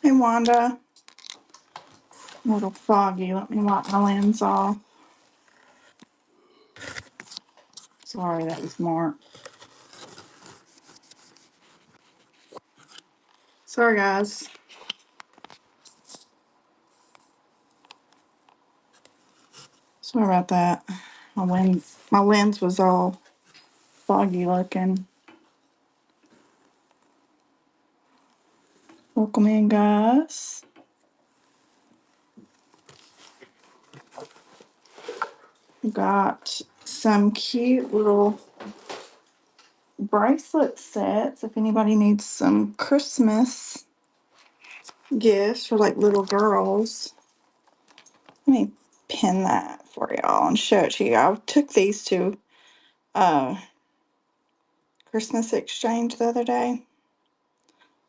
Hey, Wanda. A little foggy. Let me wipe my lens off. Sorry, that was Mark. Sorry, guys. Sorry about that. My lens was all foggy looking. Welcome in, guys. Got some cute little bracelet sets if anybody needs some Christmas gifts for like little girls. Let me pin that for y'all and show it to you. I took these to Christmas exchange the other day.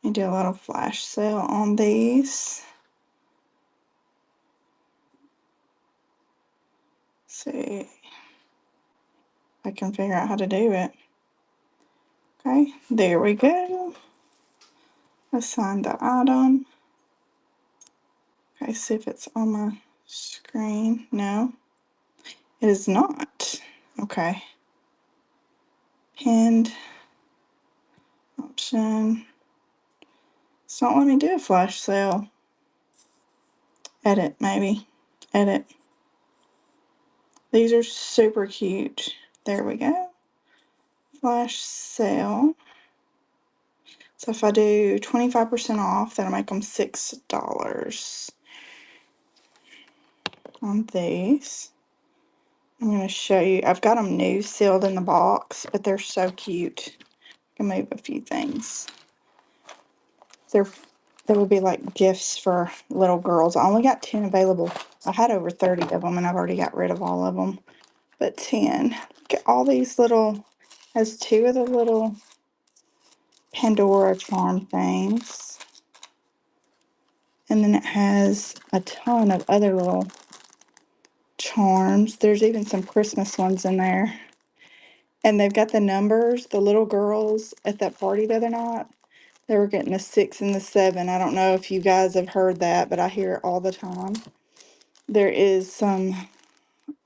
I do a little flash sale on these. See if I can figure out how to do it. Okay, there we go. Assign the item. Okay, see if it's on my screen. No, it is not. Okay. Pinned option. It's not letting me do a flash sale. Edit, maybe. Edit. These are super cute. There we go. Flash sale. So if I do 25% off, that'll make them $6 on these. I'm going to show you. I've got them new, sealed in the box, but they're so cute. I can move a few things. They're They would be like gifts for little girls. I only got 10 available. I had over 30 of them, and I've already got rid of all of them. But 10. Look at all these little. Has two of the little Pandora charm things. And then it has a ton of other little charms. There's even some Christmas ones in there. And they've got the numbers. The little girls at that party the other night, they were getting the 6 and the 7. I don't know if you guys have heard that, but I hear it all the time. There is some,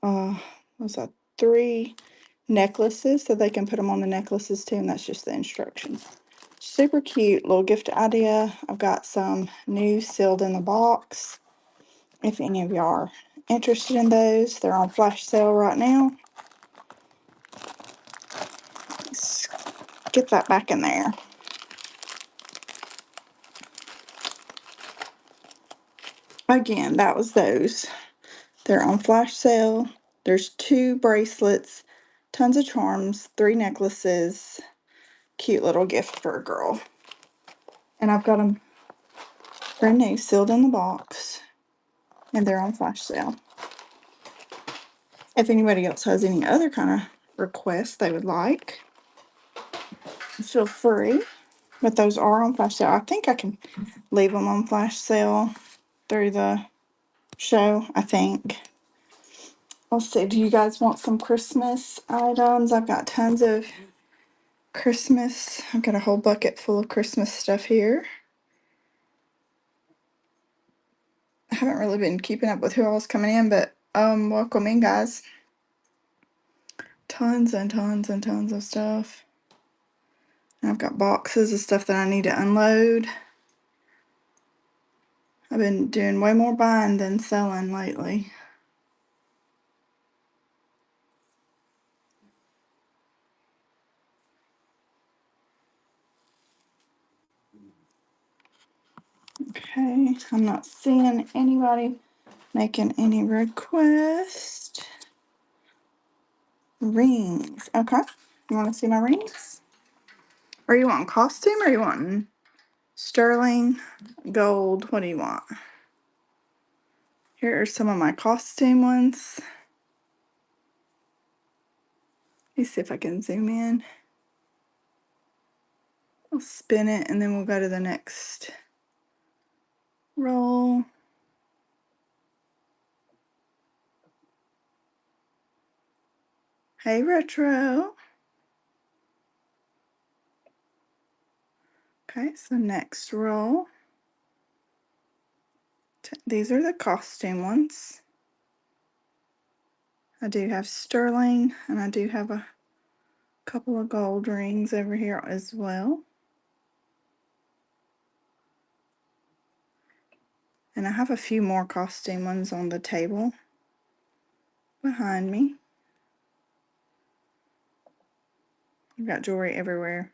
what's that, 3 necklaces, so they can put them on the necklaces too, and that's just the instructions. Super cute little gift idea. I've got some new sealed in the box. If any of y'all are interested in those, they're on flash sale right now. Let's get that back in there. Again, that was those. They're on flash sale. There's 2 bracelets, tons of charms, 3 necklaces. Cute little gift for a girl. And I've got them brand new, sealed in the box. And they're on flash sale. If anybody else has any other kind of requests they would like, feel free. But those are on flash sale. I think I can leave them on flash sale through the show, I think. Let's see, do you guys want some Christmas items? I've got tons of Christmas. I've got a whole bucket full of Christmas stuff here. I haven't really been keeping up with who all's coming in, but welcome in, guys. Tons and tons and tons of stuff. And I've got boxes of stuff that I need to unload. I've been doing way more buying than selling lately. Okay, I'm not seeing anybody making any requests. Rings. Okay. You want to see my rings? Are you wanting costume or you wanting sterling, gold? What do you want? Here are some of my costume ones. Let me see if I can zoom in. I'll spin it and then we'll go to the next roll. Hey, Retro. Okay, so next roll. These are the costume ones. I do have sterling, and I do have a couple of gold rings over here as well. And I have a few more costume ones on the table behind me. I've got jewelry everywhere.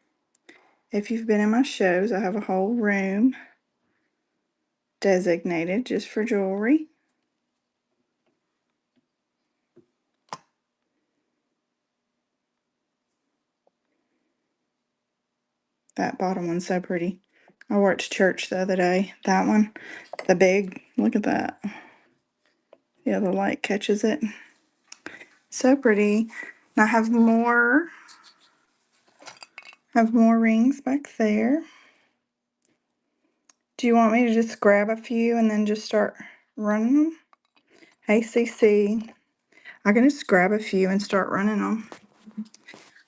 If you've been in my shows, I have a whole room designated just for jewelry. That bottom one's so pretty. I wore it to church the other day. That one, the big, look at that. Yeah, the light catches it. So pretty. And I have more rings back there. Do you want me to just grab a few and then just start running them? Hey, CC. I can just grab a few and start running them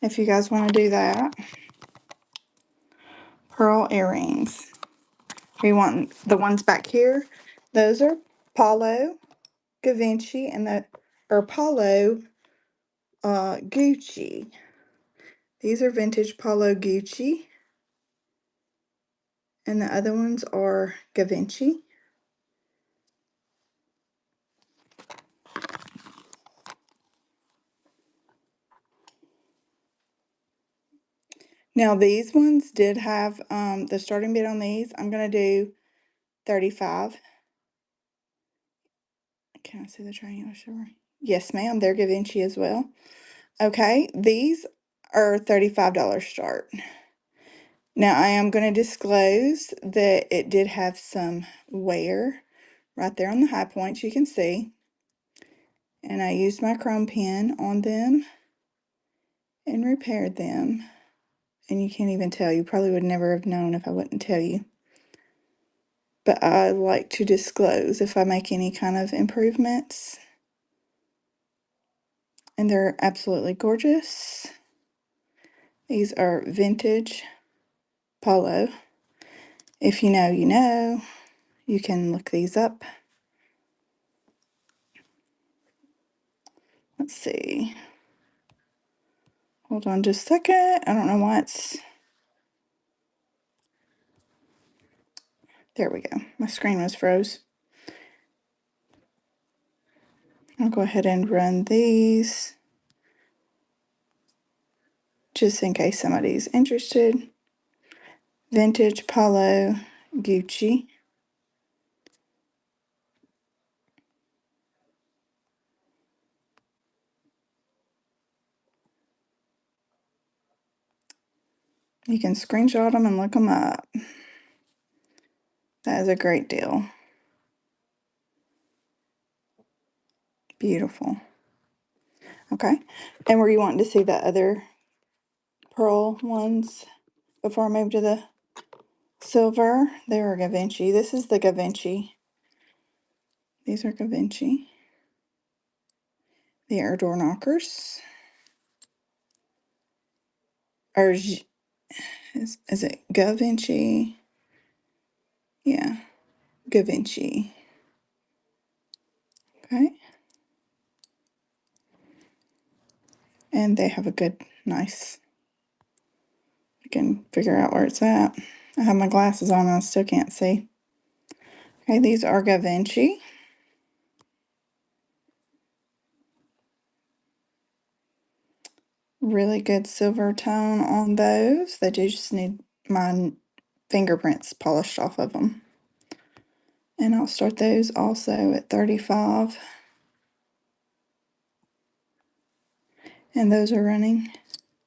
if you guys want to do that. Pearl earrings. We want the ones back here. Those are Paulo Givenchy and Paulo Gucci. These are vintage Paulo Gucci. And the other ones are Givenchy. Now these ones did have the starting bid on these. I'm gonna do 35. Can I see the triangular silver? Yes, ma'am. They're Givenchy as well. Okay, these are $35 start. Now I am going to disclose that it did have some wear right there on the high points, you can see. And I used my chrome pen on them and repaired them. And you can't even tell. You probably would never have known if I wouldn't tell you. But I like to disclose if I make any kind of improvements. And they're absolutely gorgeous. These are vintage Paulo. If you know, you know. You can look these up. Let's see. Hold on just a second. I don't know why it's... There we go. My screen was froze. I'll go ahead and run these just in case somebody's interested. Vintage Paulo Gucci. You can screenshot them and look them up. That is a great deal. Beautiful. Okay. And were you wanting to see the other pearl ones before I move to the silver? They were Givenchy. This is the Givenchy. These are Givenchy. They are door knockers. Or is it Givenchy? Yeah, Givenchy. Okay. And they have a good, nice, I can figure out where it's at. I have my glasses on and I still can't see. Okay, these are Givenchy. Really good silver tone on those. They do just need my fingerprints polished off of them. And I'll start those also at 35. And those are running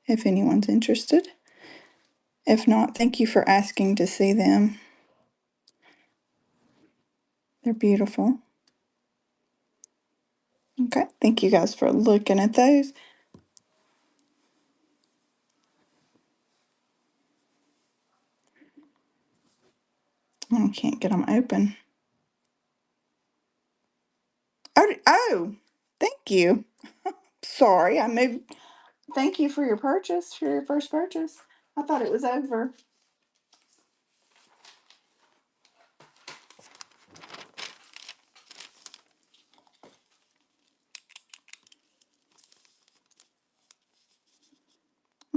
if anyone's interested. If not, thank you for asking to see them. They're beautiful. Okay, thank you guys for looking at those. I can't get them open. Oh, thank you. Sorry, I moved. Thank you for your purchase, for your first purchase. I thought it was over.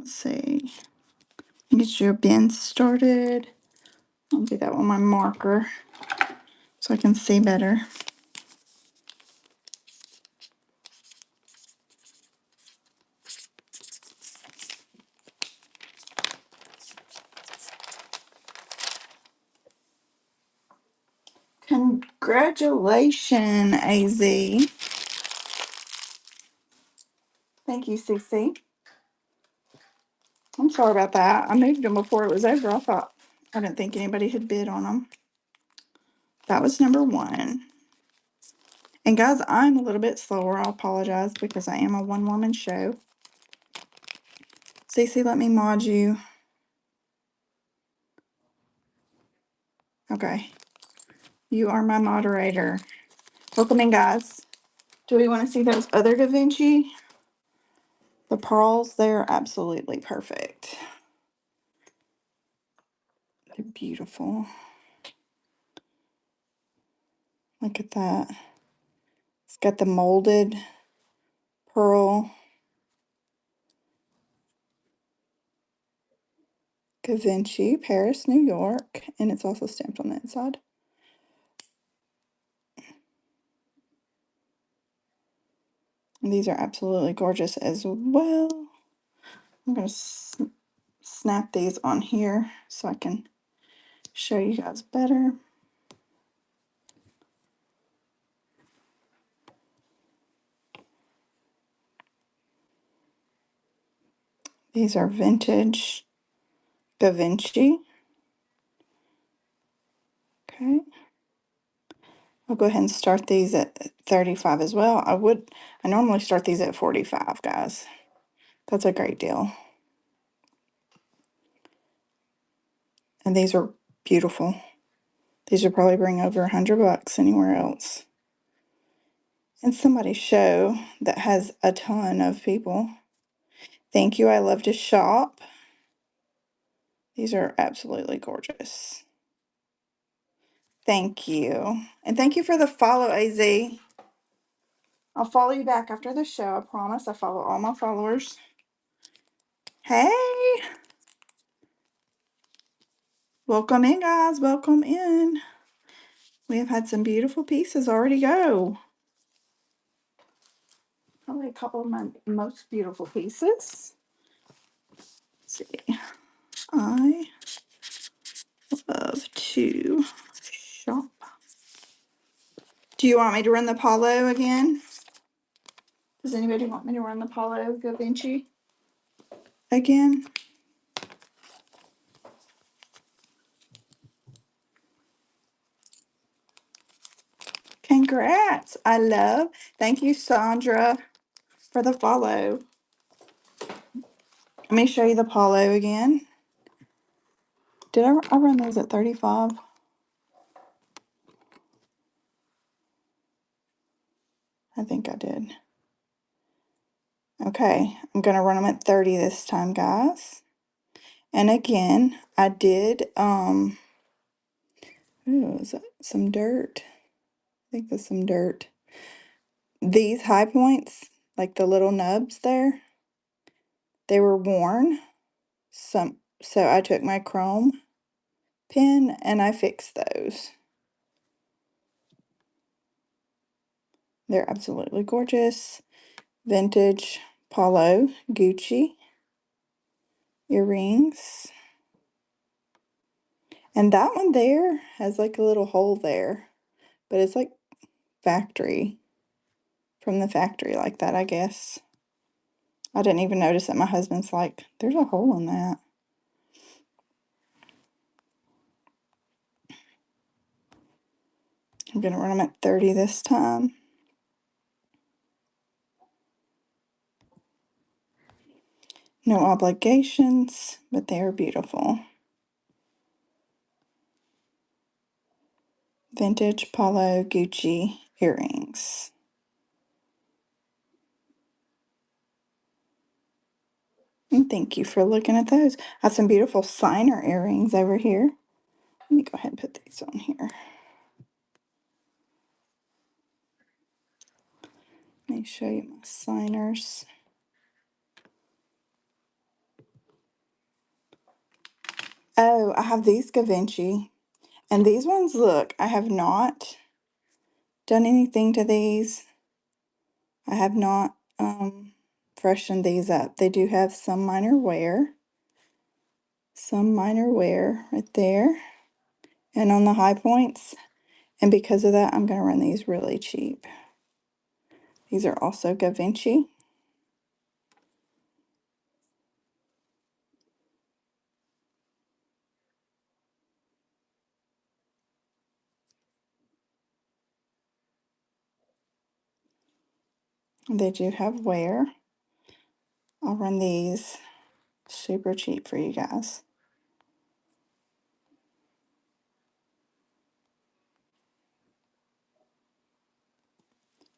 let's see. Get your bin started. I'll do that with my marker so I can see better. Congratulations, AZ. Thank you, CC. I'm sorry about that. I moved them before it was over. I didn't think anybody had bid on them. That was number 1. And guys, I'm a little bit slower. I apologize because I am a one-woman show. CC, let me mod you. Okay. You are my moderator. Welcome in, guys. Do we want to see those other Da Vinci? The pearls, they're absolutely perfect. They're beautiful. Look at that. It's got the molded pearl. Da Vinci, Paris, New York. And it's also stamped on the inside. And these are absolutely gorgeous as well. I'm going to snap these on here so I can show you guys better. These are vintage Da Vinci. Okay. I'll go ahead and start these at 35 as well. I normally start these at 45, guys. That's a great deal. And these are beautiful. These would probably bring over $100 anywhere else. And somebody's show that has a ton of people. Thank you. I love to shop. These are absolutely gorgeous. Thank you. And thank you for the follow, AZ. I'll follow you back after the show. I promise. I follow all my followers. Hey. Welcome in, guys. Welcome in. We have had some beautiful pieces already go. Probably a couple of my most beautiful pieces. Let's see. I love to shop. Do you want me to run the Paulo again? Does anybody want me to run the Paulo Da Vinci again? Congrats. I love. Thank you, Sandra, for the follow. Let me show you the Paulo again. Did I run those at 35? I think I did. Okay, I'm going to run them at 30 this time, guys. And again, I did, ooh, is that some dirt? I think that's some dirt. These high points, like the little nubs there, they were worn. So I took my chrome pin and I fixed those. They're absolutely gorgeous. Vintage Paulo Gucci earrings. And that one there has like a little hole there, but it's like factory, from the factory like that, I guess. I didn't even notice that. My husband's like, there's a hole in that. I'm going to run them at 30 this time. No obligations, but they are beautiful. Vintage Paulo Gucci earrings. And thank you for looking at those. I have some beautiful signer earrings over here. Let me go ahead and put these on here. Let me show you my signers. Oh, I have these Givenchy. And these ones, look, I have not done anything to these. I have not freshened these up. They do have some minor wear. Some minor wear right there. And on the high points. And because of that, I'm going to run these really cheap. These are also Givenchy. They do have wear. I'll run these super cheap for you guys.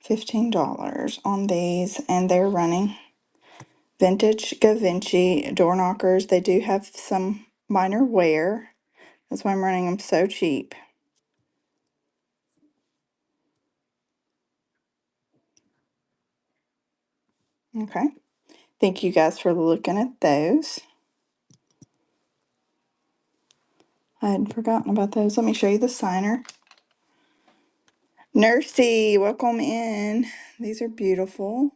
$15 on these, and they're running vintage Givenchy door knockers. They do have some minor wear. That's why I'm running them so cheap. Okay. Thank you guys for looking at those. I had forgotten about those. Let me show you the signer. Nursey, welcome in. These are beautiful.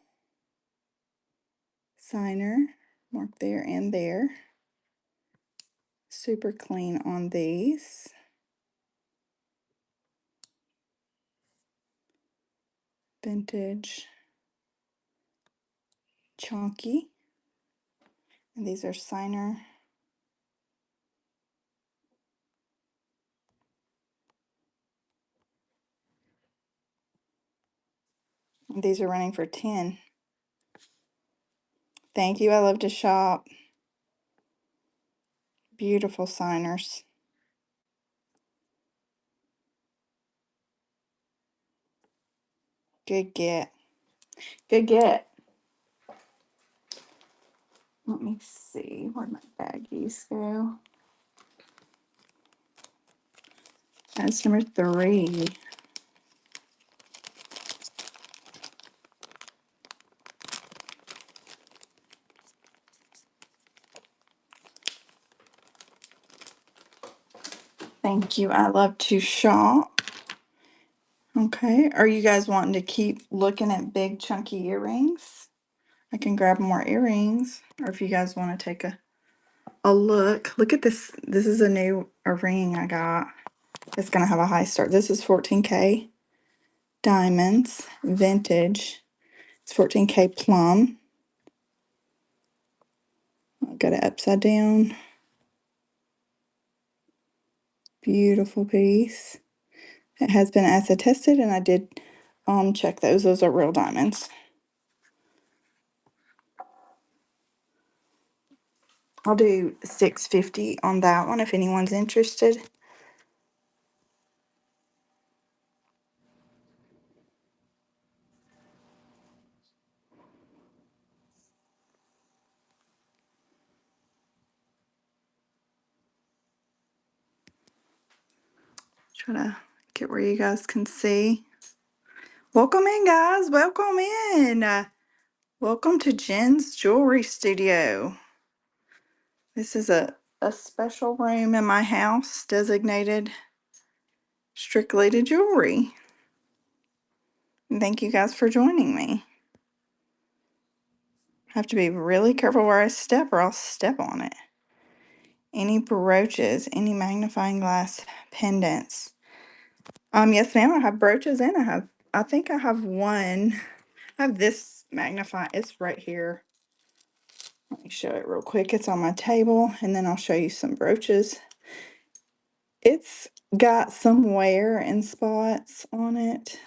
Signer, mark there and there. Super clean on these. Vintage. Chunky. And these are signer. And these are running for 10. Thank you. I love to shop. Beautiful signers. Good get. Good get. Let me see. Where'd my baggies go? That's number 3. Thank you. I love to shop. Okay. Are you guys wanting to keep looking at big chunky earrings? I can grab more earrings. Or if you guys want to take a look. Look at this. This is a ring I got. It's going to have a high start. This is 14K. Diamonds. Vintage. It's 14K plum. I'll get it upside down. Beautiful piece. It has been acid tested, and I did check those. Those are real diamonds. I'll do $650 on that one if anyone's interested. Try to get where you guys can see. Welcome in, guys. Welcome in. Welcome to Jen's Jewelry Studio. This is a special room in my house designated strictly to jewelry. And thank you guys for joining me. I have to be really careful where I step or I'll step on it. Any brooches, any magnifying glass pendants. Yes, ma'am, I have brooches and I think I have one. I have this magnifying, it's right here. Let me show it real quick. It's on my table, and then I'll show you some brooches. It's got some wear and spots on it.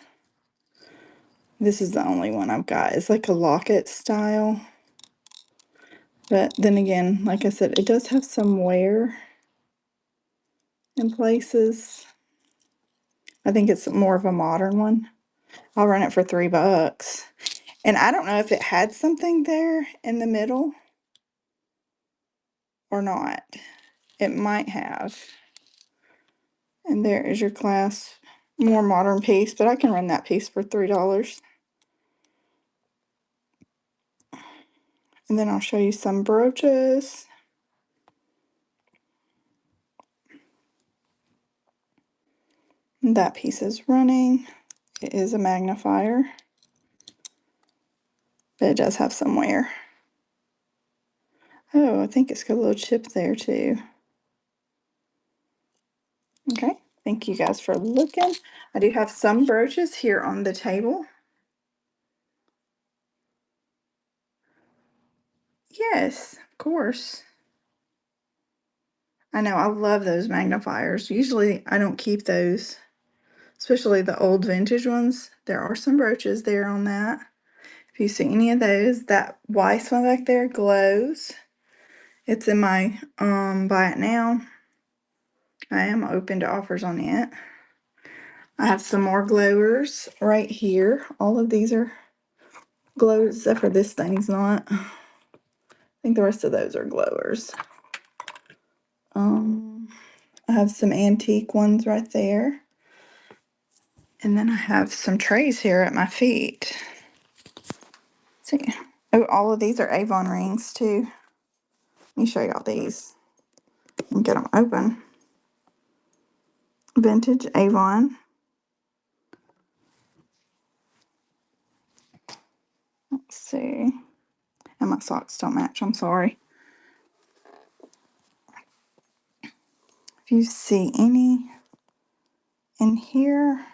This is the only one I've got. It's like a locket style. But then again, like I said, it does have some wear in places. I think it's more of a modern one. I'll run it for $3. And I don't know if it had something there in the middle or not. It might have. And there is your clasp. More modern piece, but I can run that piece for $3. And then I'll show you some brooches. That piece is running. It is a magnifier, but it does have some wear. Oh, I think it's got a little chip there too. Okay, thank you guys for looking. I do have some brooches here on the table. Yes, of course. I know, I love those magnifiers. Usually I don't keep those, especially the old vintage ones. There are some brooches there on that. If you see any of those, that Weiss one back there glows. It's in my buy it now. I am open to offers on it. I have some more glowers right here. All of these are glows except for this thing's not. I think the rest of those are glowers. I have some antique ones right there. And then I have some trays here at my feet. Let's see. Oh, all of these are Avon rings too. Let me show y'all these and get them open. Vintage Avon. Let's see. And my socks don't match, I'm sorry. If you see any in here,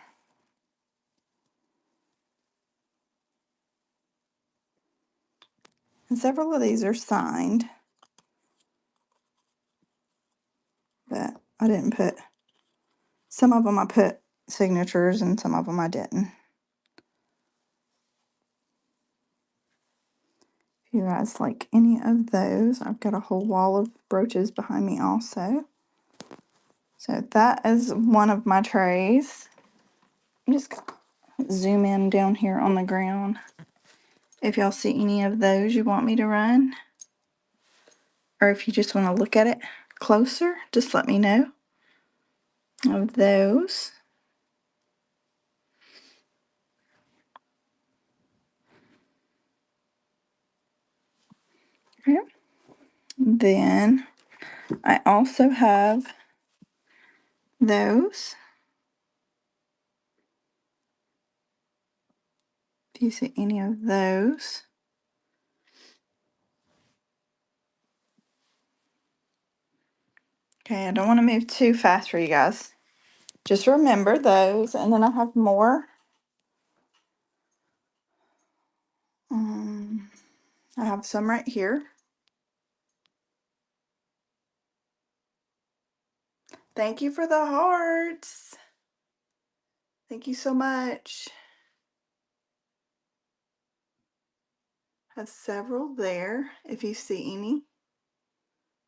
and several of these are signed, but I didn't put, some of them I put signatures and some of them I didn't. If you guys like any of those, I've got a whole wall of brooches behind me also. So that is one of my trays. I'm just gonna zoom in down here on the ground. If y'all see any of those you want me to run, or if you just want to look at it closer, just let me know. Of those. Okay. Then I also have those. If you see any of those. Okay, I don't want to move too fast for you guys. Just remember those, and then I have more. I have some right here. Thank you for the hearts. Thank you so much. Have several there if you see any.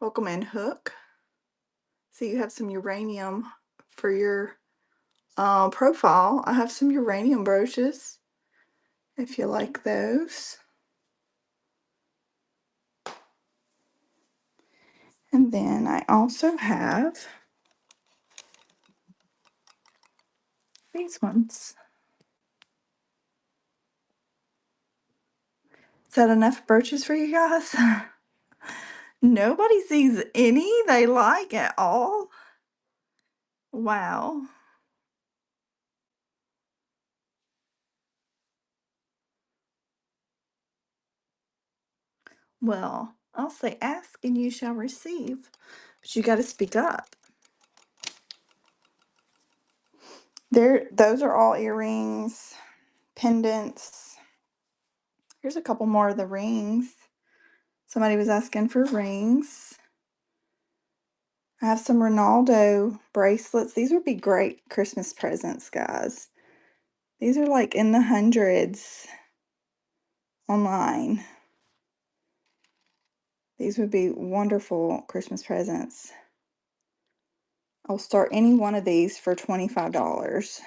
Welcome in, Hook. See, you have some uranium for your profile. I have some uranium brooches if you like those. And then I also have these ones. Is that enough brooches for you guys? Nobody sees any they like at all. Wow. Well, I'll say ask and you shall receive, but you got to speak up. Those are all earrings, pendants. Here's a couple more of the rings. Somebody was asking for rings. I have some Ronaldo bracelets. These would be great Christmas presents, guys. These are like in the hundreds online. These would be wonderful Christmas presents. I'll start any one of these for $25.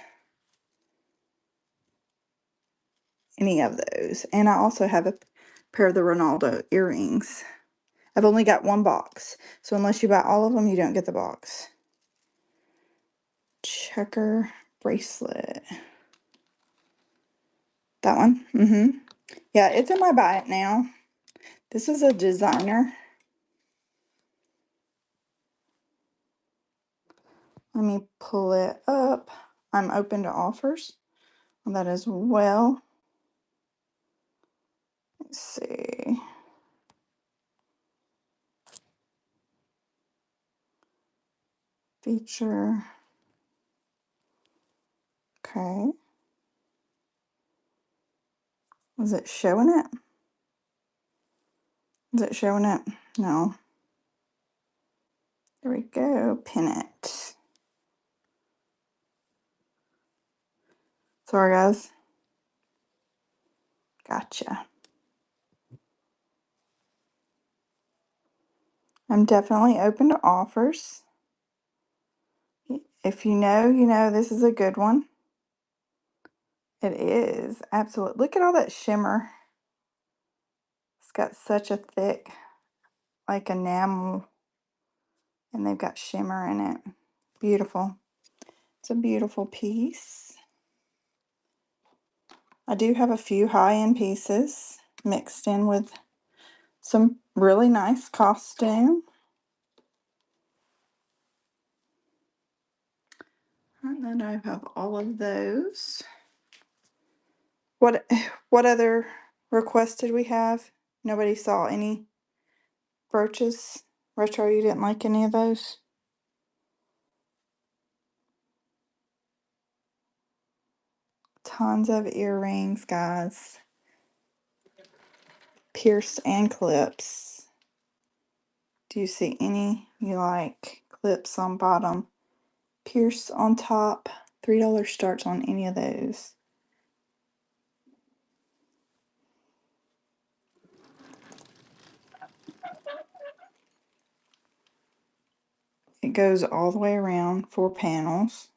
Any of those. And I also have a pair of the Ronaldo earrings. I've only got one box, so unless you buy all of them, you don't get the box. Checker bracelet. That one? Yeah, it's in my buy it now. This is a designer. Let me pull it up. I'm open to offers on that as well. Let's see. Feature. Okay. Is it showing it? Is it showing it? No. There we go. Pin it. Sorry, guys. Gotcha. I'm definitely open to offers. If you know, you know this is a good one. It is. Absolutely. Look at all that shimmer. It's got such a thick, like enamel, and they've got shimmer in it. Beautiful. It's a beautiful piece. I do have a few high-end pieces mixed in with some really nice costume. And then I have all of those. What other requests did we have? Nobody saw any brooches? Retro, you didn't like any of those? Tons of earrings, guys. Pierced and clips. Do you see any you like? Clips on bottom, pierced on top. $3 starts on any of those. It goes all the way around, 4 panels.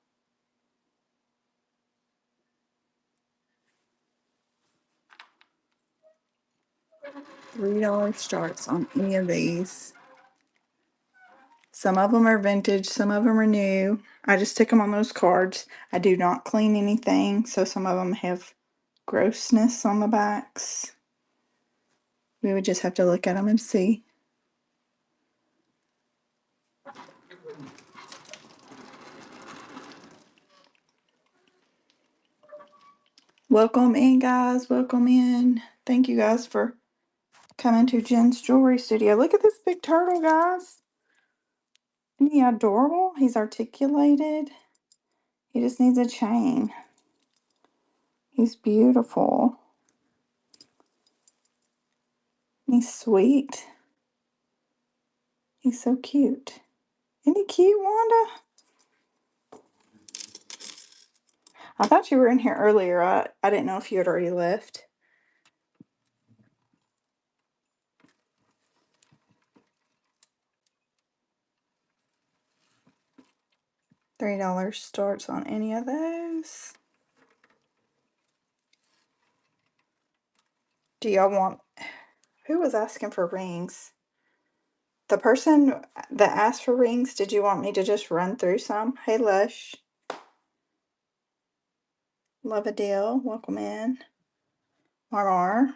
$3 starts on any of these. Some of them are vintage, some of them are new. I just stick them on those cards. I do not clean anything, so some of them have grossness on the backs. We would just have to look at them and see. Welcome in, guys. Welcome in. Thank you guys for coming to Jen's Jewelry Studio. Look at this big turtle, guys. Isn't he adorable? He's articulated. He just needs a chain. He's beautiful. He's sweet. He's so cute. Isn't he cute, Wanda? I thought you were in here earlier. I didn't know if you had already left. $3 starts on any of those. Do y'all want... Who was asking for rings? The person that asked for rings, did you want me to just run through some? Hey, Lush. Love a deal. Welcome in. RR.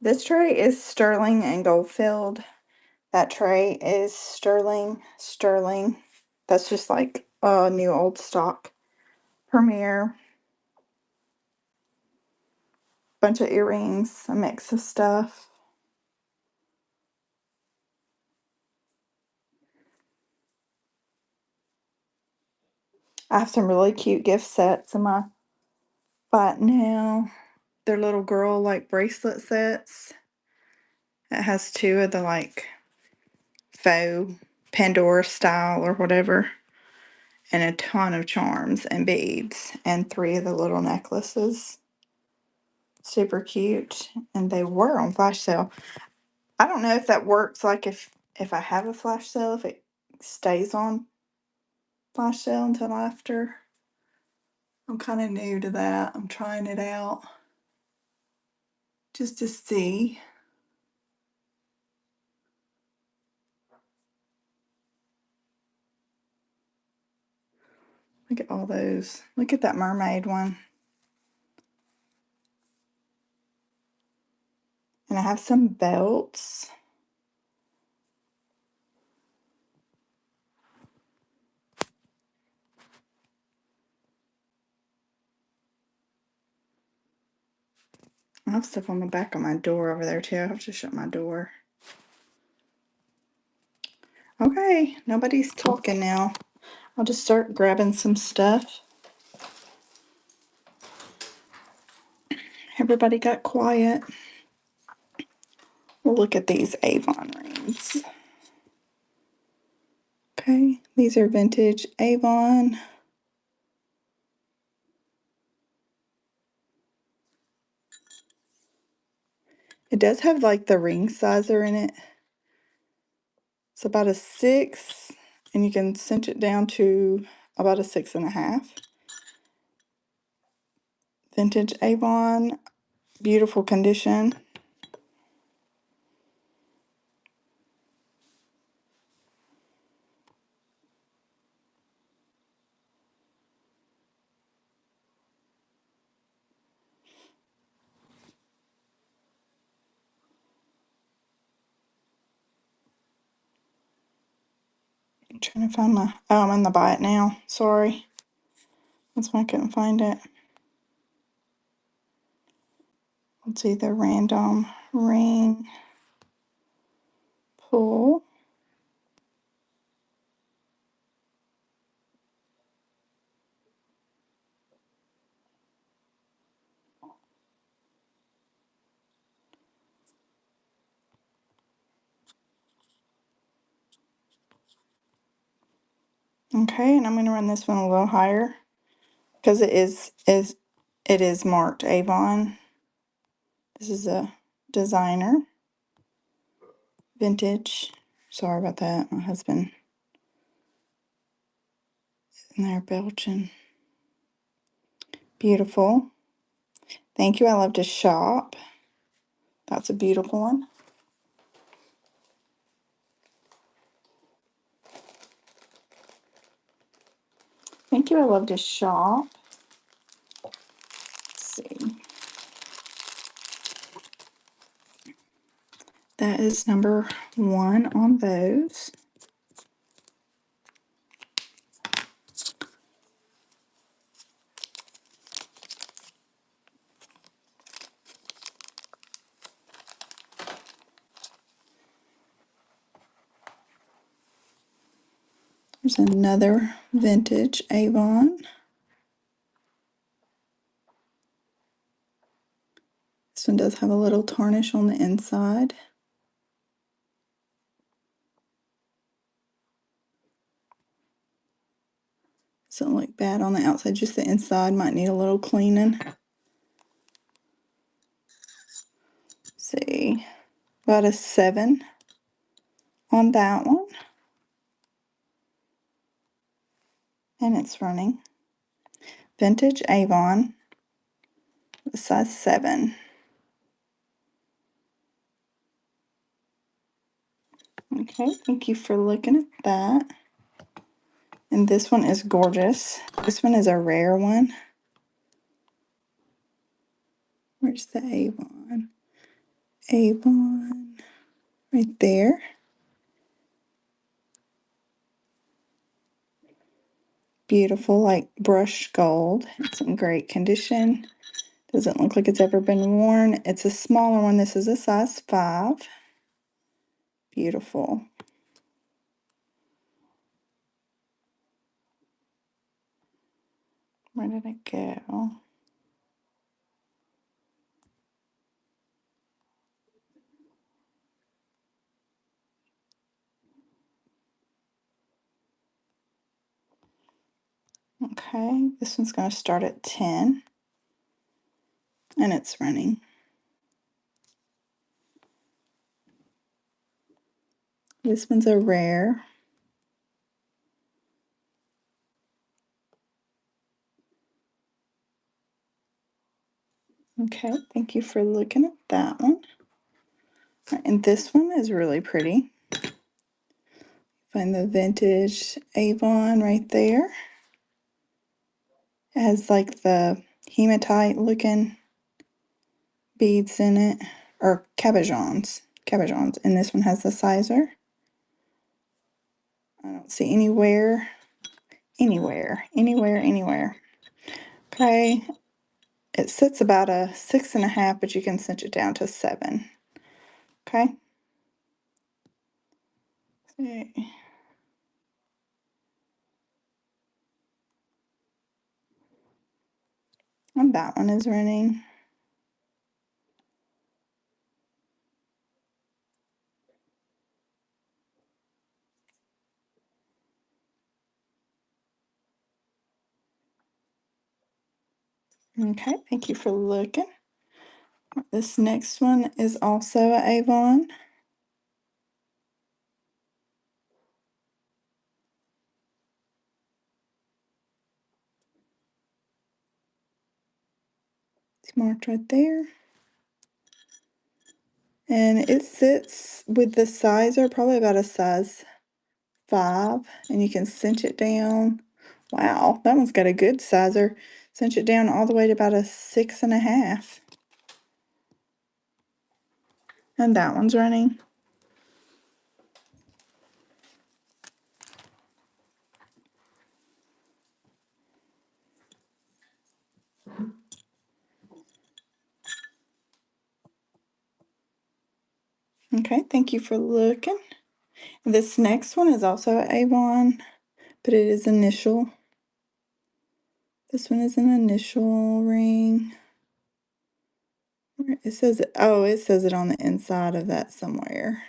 This tray is sterling and gold filled. That tray is sterling. That's just like a new old stock. Premier. Bunch of earrings. A mix of stuff. I have some really cute gift sets in my spot now. They're little girl like bracelet sets. It has 2 of the like faux Pandora style or whatever, and a ton of charms and beads, and 3 of the little necklaces. Super cute, and they were on flash sale. I don't know if that works, like if I have a flash sale, if it stays on flash sale until after. I'm kind of new to that. I'm trying it out just to see. Look at all those. Look at that mermaid one. And I have some belts. I have stuff on the back of my door over there too. I have to shut my door. Okay, nobody's talking now. I'll just start grabbing some stuff. Everybody got quiet. We'll look at these Avon rings. Okay, these are vintage Avon. It does have like the ring sizer in it. It's about a 6, and you can cinch it down to about a 6.5. Vintage Avon, beautiful condition. I'm trying to find my, oh, I'm in the buy it now. Sorry. That's why I couldn't find it. Let's see the random ring pull. Okay, and I'm going to run this one a little higher because it is marked Avon. This is a designer, vintage. Sorry about that. My husband in there belching. Beautiful. Thank you. I love to shop. That's a beautiful one. Thank you. I love to shop. Let's see. That is number 1 on those. There's another vintage Avon. This one does have a little tarnish on the inside. Doesn't look bad on the outside, just the inside might need a little cleaning. Let's see, about a 7 on that one. And it's running. Vintage Avon, size 7. Okay, thank you for looking at that. And this one is gorgeous. This one is a rare one. Where's the Avon? Avon, right there. Beautiful, like brushed gold. It's in great condition. Doesn't look like it's ever been worn. It's a smaller one. This is a size 5. Beautiful. Where did it go? Okay, this one's going to start at 10. And it's running. This one's a rare. Okay, thank you for looking at that one. And this one is really pretty. Find the vintage Avon right there. It has like the hematite looking beads in it, or cabochons. And this one has the sizer. I don't see anywhere. Okay, it sits about a 6.5, but you can cinch it down to 7. Okay. See. And that one is running. Okay, thank you for looking. This next one is also an Avon. It's marked right there. And it sits with the sizer, probably about a size 5, and you can cinch it down. Wow, that one's got a good sizer. Cinch it down all the way to about a 6.5. And that one's running. Okay, thank you for looking. This next one is also an Avon, but it is initial. This one is an initial ring. It says it, oh, it says it on the inside of that somewhere.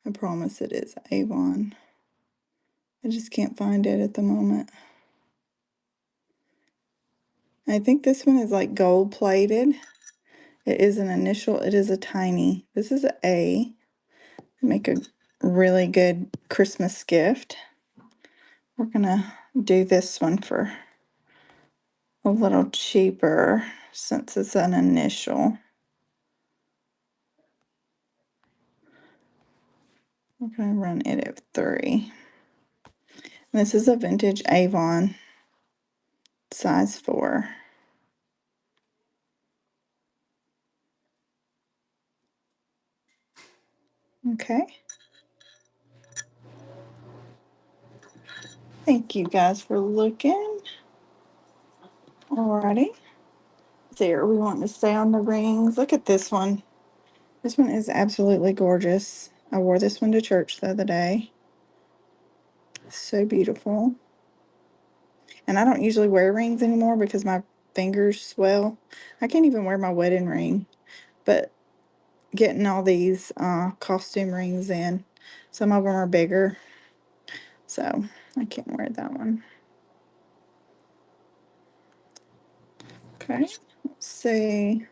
I promise it is Avon. I just can't find it at the moment. I think this one is like gold plated. It is an initial, it is a tiny. This is an A. Make a really good Christmas gift. We're gonna do this one for a little cheaper since it's an initial. We're gonna run it at 3. This is a vintage Avon, size 4. Okay. Thank you guys for looking. Alrighty. There, we want to stay on the rings. Look at this one. This one is absolutely gorgeous. I wore this one to church the other day. So beautiful. And I don't usually wear rings anymore because my fingers swell. I can't even wear my wedding ring. But getting all these costume rings in, some of them are bigger. So I can't wear that one. Okay, let's see.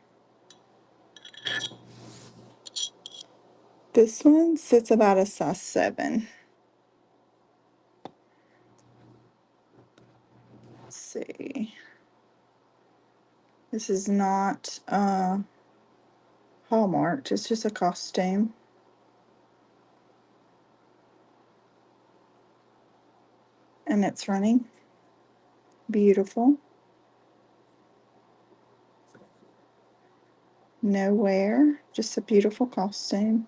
This one sits about a size 7. Let's see. This is not hallmarked, it's just a costume. And it's running. Beautiful. No wear, just a beautiful costume.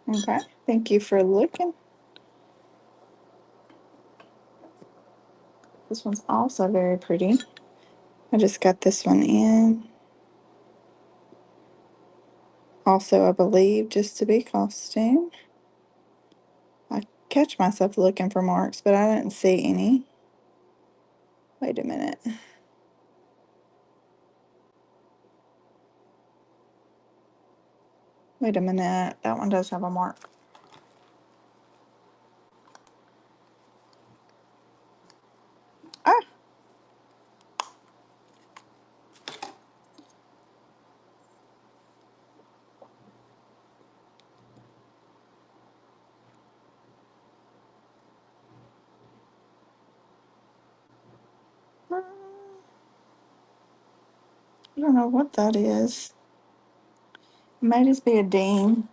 Okay, thank you for looking. This one's also very pretty. I just got this one in. Also, I believe, just to be costume. I catch myself looking for marks, but I didn't see any. Wait a minute. Wait a minute. That one does have a mark. Ah! I don't know what that is. It might just be a ding.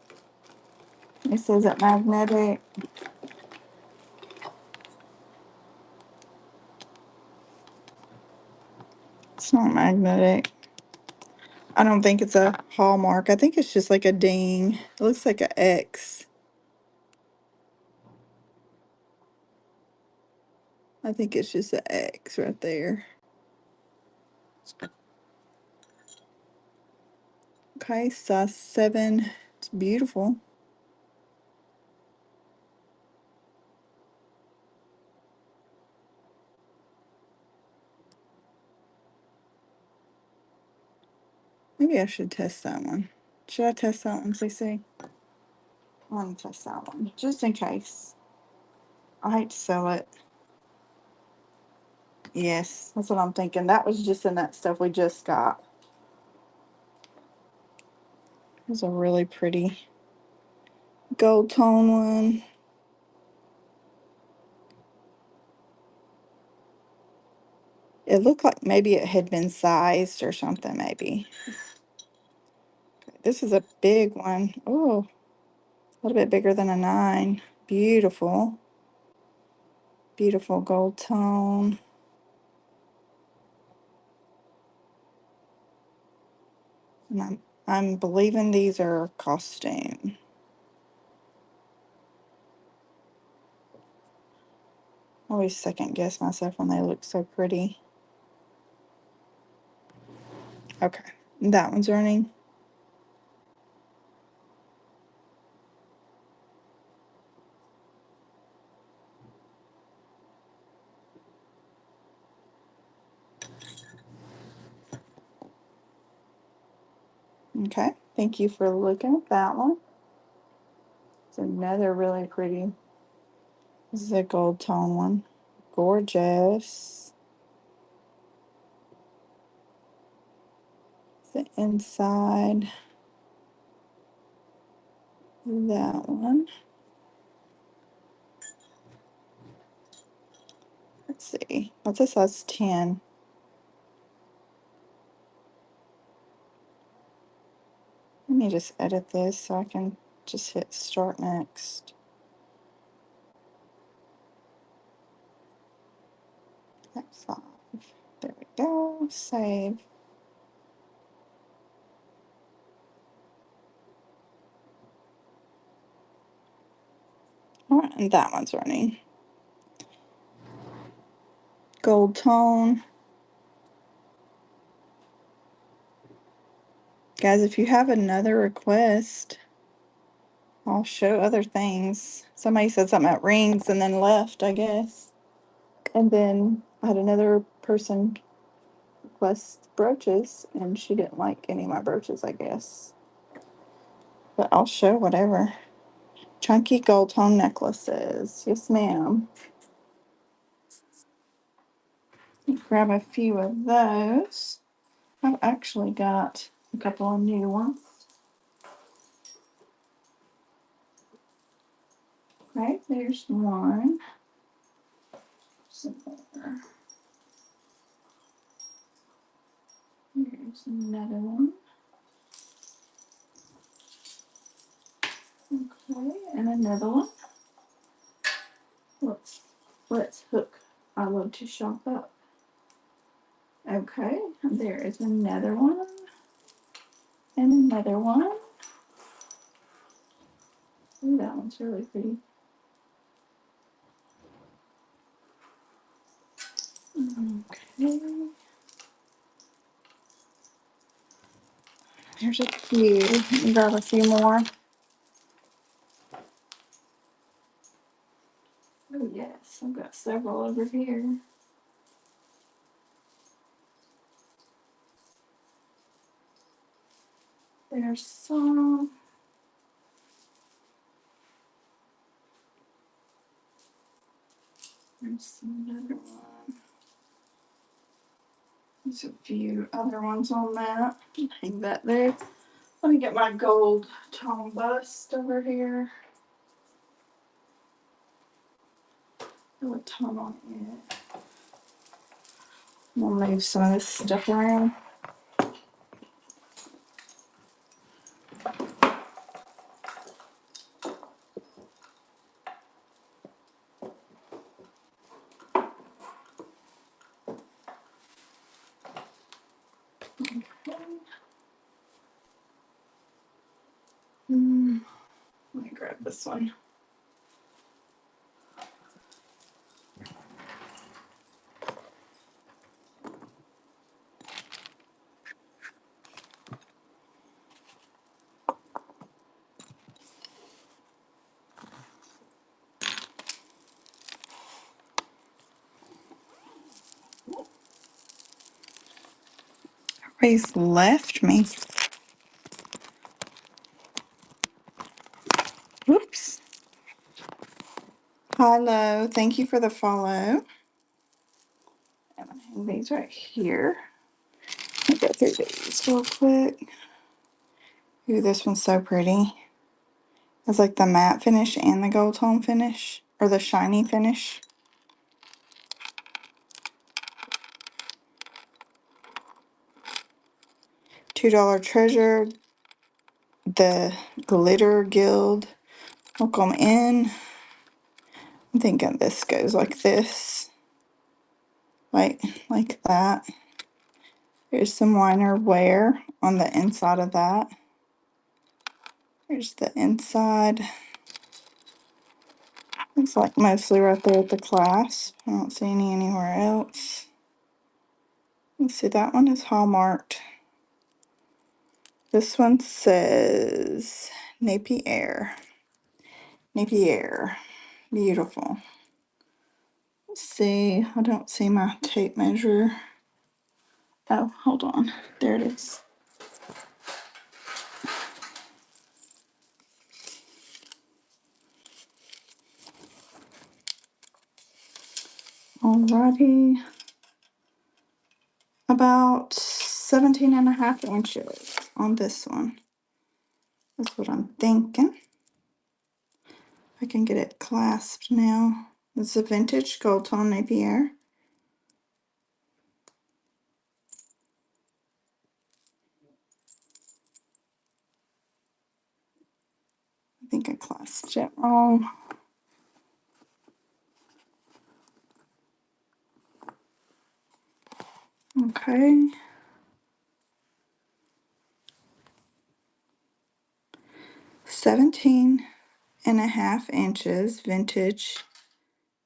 It says it magnetic. It's not magnetic. I don't think it's a hallmark. I think it's just like a ding. It looks like an X. I think it's just an X right there. Okay, size 7. It's beautiful. Maybe I should test that one. Should I test that one, CC? I'm gonna test that one, just in case. I hate to sell it. Yes, that's what I'm thinking. That was just in that stuff we just got. It's a really pretty gold tone one. It looked like maybe it had been sized or something, maybe. This is a big one. Oh, a little bit bigger than a 9. Beautiful. Beautiful gold tone. And I'm believing these are costume. I always second guess myself when they look so pretty. Okay, that one's running. Okay, thank you for looking at that one. It's another really pretty. This is a gold tone one. Gorgeous. The inside. That one. Let's see. What's a size 10? Let me just edit this so I can just hit start next. F5. There we go. Save. All right, and that one's running. Gold tone. Guys, if you have another request, I'll show other things. Somebody said something about rings and then left, I guess. And then I had another person request brooches, and she didn't like any of my brooches, I guess. But I'll show whatever. Chunky gold tone necklaces. Yes, ma'am. Grab a few of those. I've actually got a couple of new ones. Okay, there's one. Somewhere. Here's another one. Okay, and another one. Let's hook. I love to shop up. Okay, there is another one. And another one. Ooh, that one's really pretty. Okay. There's a few. Let me grab a few more. Oh, yes, I've got several over here. There's some. There's another one. There's a few other ones on that. Hang that there. Let me get my gold tone bust over here. Put a ton on it. I'm gonna move some of this stuff around. this one. Everybody's left me. Whoops. Hello, thank you for the follow. I'm gonna hang these right here. I'll go through these real quick. Ooh, this one's so pretty. It's like the matte finish and the gold tone finish, or the shiny finish. $2 treasure, the glitter guild. Welcome in. I'm thinking this goes like this, like that. Here's some liner wear on the inside of that. Here's the inside. It's like mostly right there at the clasp. I don't see any anywhere else. Let's see, that one is hallmarked. This one says Napier. Napier. Beautiful. Let's see, I don't see my tape measure. Oh, hold on. There it is. Alrighty. About 17.5 inches on this one. That's what I'm thinking. I can get it clasped now. It's a vintage gold tone Napier. I think I clasped it wrong. Okay. 17.5 inches, vintage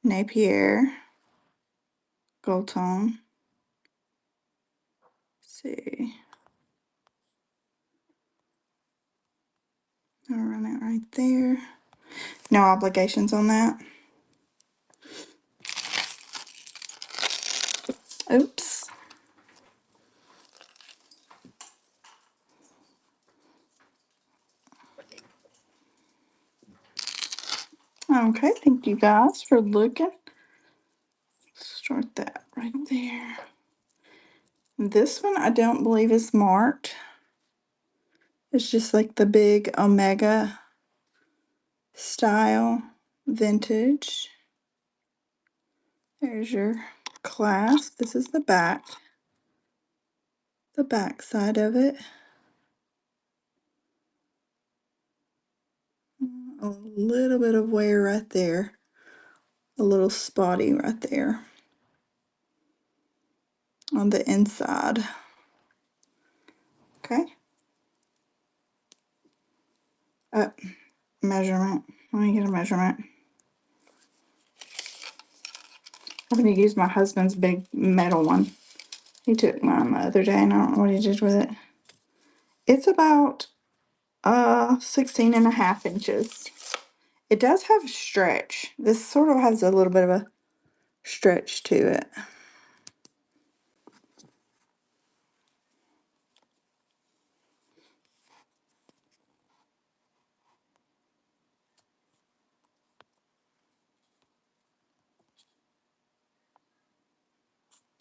Napier gold tone. Let's see. I'll run it right there. No obligations on that. Oops. Okay, thank you guys for looking. Start that right there. This one I don't believe is marked. It's just like the big Omega style vintage. There's your clasp. This is the back side of it. A little bit of wear right there. A little spotty right there on the inside. Okay. Measurement. Let me get a measurement. I'm going to use my husband's big metal one. He took mine the other day and I don't know what he did with it. It's about 16.5 inches. It does have a stretch. This sort of has a little bit of a stretch to it.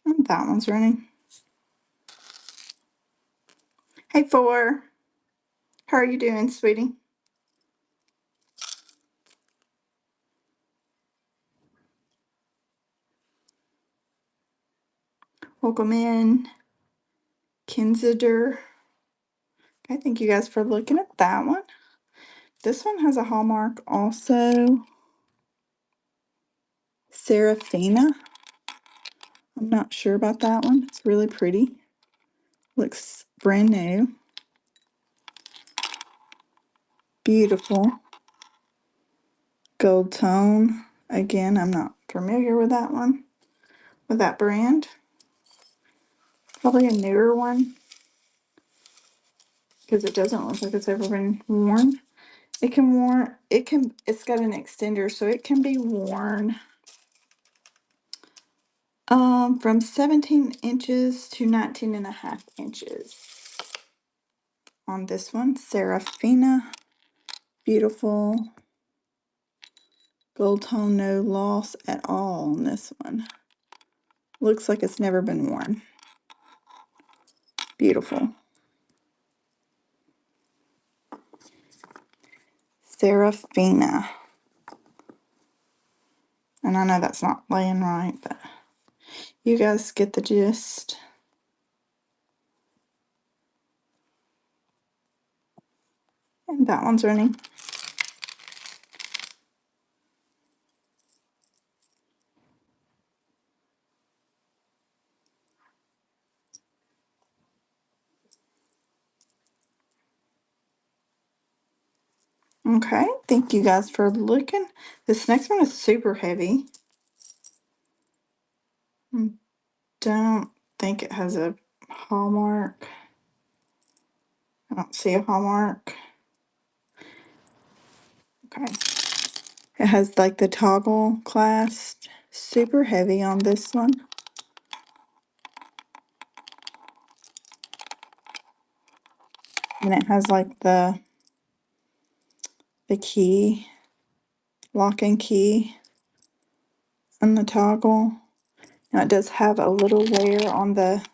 And that one's running. Hey, Four. How are you doing, sweetie? Welcome in, Kinzider. Okay, thank you guys for looking at that one. This one has a hallmark also. Serafina. I'm not sure about that one. It's really pretty. Looks brand new. Beautiful. Gold Tone. Again, I'm not familiar with that one, with that brand. Probably a newer one because it doesn't look like it's ever been worn. It's got an extender, so it can be worn from 17 inches to 19 and a half inches. On this one, Serafina. Beautiful. Gold tone, no loss at all on this one. Looks like it's never been worn. Beautiful. Serafina. And I know that's not laying right, but you guys get the gist. And that one's running. Okay, thank you guys for looking. This next one is super heavy. Don't think it has a hallmark. I don't see a hallmark. Okay. It has like the toggle clasp. Super heavy on this one. And it has like the key, lock and key on the toggle. Now it does have a little wear on the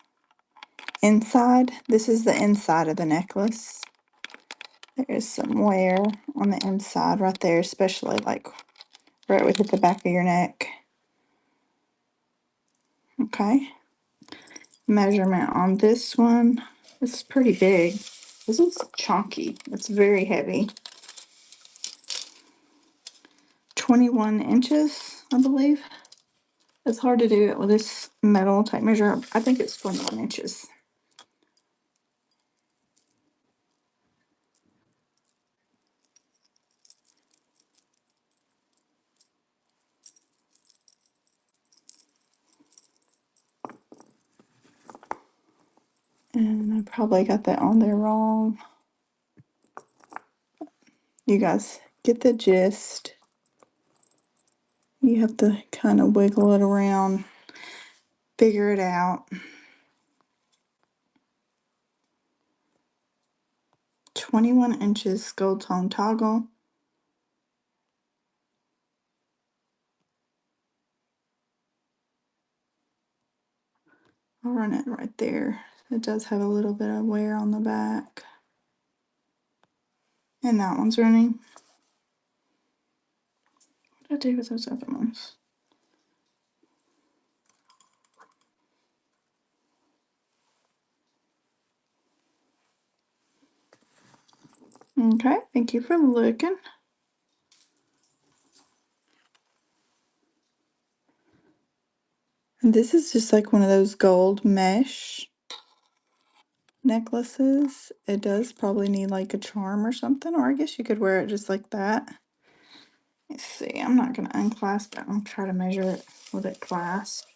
inside. This is the inside of the necklace. There is some wear on the inside right there, especially like where it would hit the back of your neck. Okay. Measurement on this one. This is pretty big. This is chunky. It's very heavy. 21 inches, I believe. It's hard to do it with this metal tape measure. I think it's 21 inches. And I probably got that on there wrong. You guys get the gist. You have to kind of wiggle it around, figure it out. 21 inches gold tone toggle. I'll run it right there. It does have a little bit of wear on the back. And that one's running. What did I do with those other ones? Okay, thank you for looking. And this is just like one of those gold mesh necklaces. It does probably need like a charm or something, or I guess you could wear it just like that. Let's see, I'm not gonna unclasp it. I'll try to measure it with it clasped.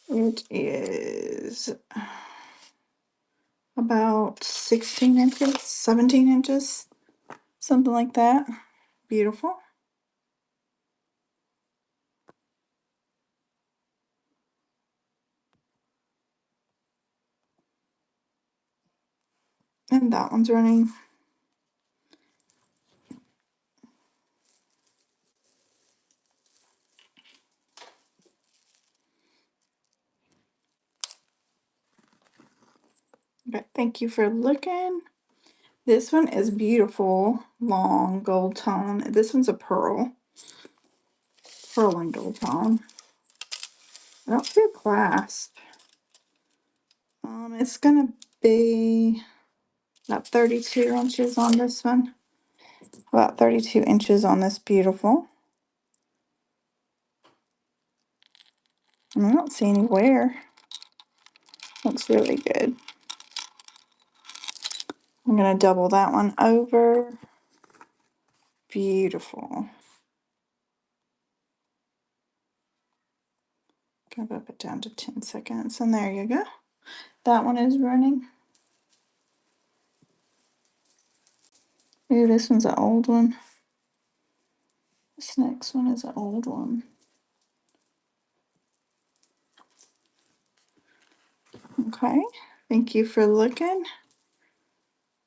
It is about 16 inches, 17 inches, something like that. Beautiful. And that one's running. Okay, thank you for looking. This one is beautiful, long gold tone. This one's a pearl and gold tone. I don't see a clasp. It's gonna be about 32 inches on this one. About 32 inches on this beautiful. And I don't see any wear. Looks really good. I'm gonna double that one over. Beautiful. Gonna bump it down to 10 seconds, and there you go. That one is running. Ooh, this one's an old one. This next one is an old one. Okay, thank you for looking.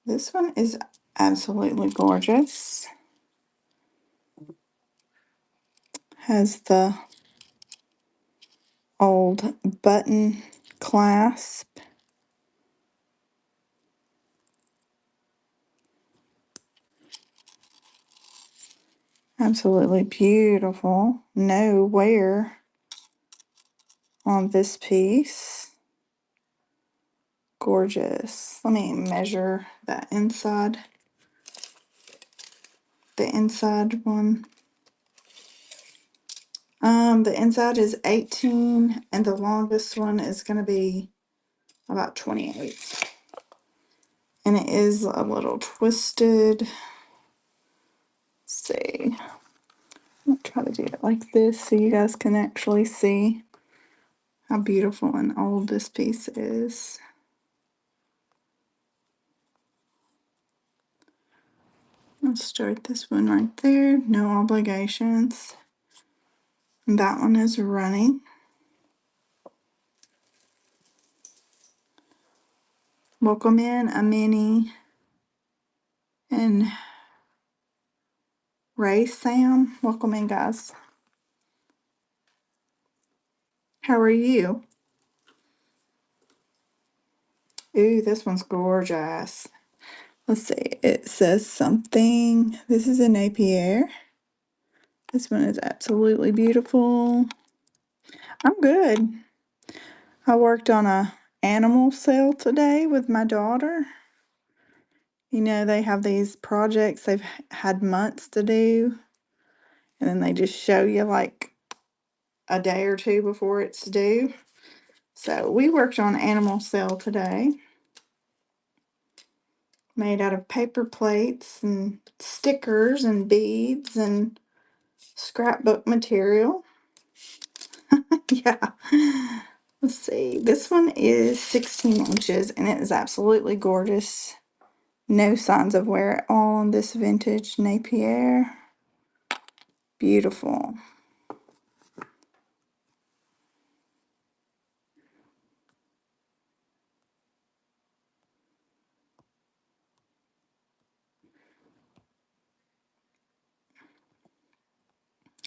This one is absolutely gorgeous. Has the old button clasp. Absolutely beautiful. No wear on this piece. Gorgeous. Let me measure that inside. The inside one. The inside is 18 and the longest one is going to be about 28. And it is a little twisted. Let's see. I'll try to do it like this so you guys can actually see how beautiful and old this piece is. Let's start this one right there. No obligations. And that one is running. Welcome in, Amini and Ray Sam. Welcome in, guys. How are you? Ooh, this one's gorgeous. Let's see. It says something. This is a Napier. This one is absolutely beautiful. I'm good. I worked on a animal cell today with my daughter. You know, they have these projects they've had months to do, and then they just show you like a day or two before it's due. So we worked on animal cell today, made out of paper plates and stickers and beads and scrapbook material. Yeah. Let's see. This one is 16 inches and it is absolutely gorgeous. No signs of wear at all on this vintage Napier. Beautiful.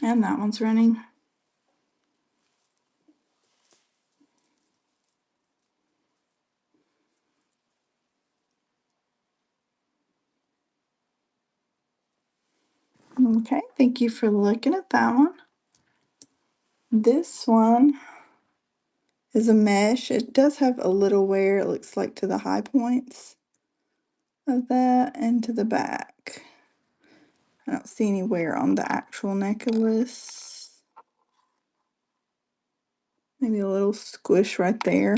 And that one's running. Okay, thank you for looking at that one. This one is a mesh. It does have a little wear, it looks like, to the high points of that and to the back. I don't see any wear on the actual necklace. Maybe a little squish right there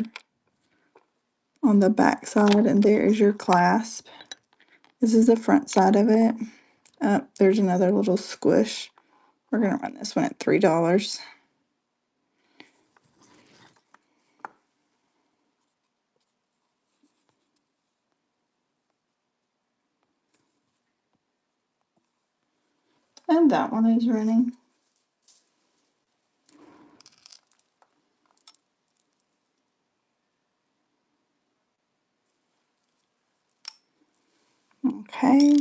on the back side, and there is your clasp. This is the front side of it. There's another little squish. We're gonna run this one at $3. And that one is running. Okay,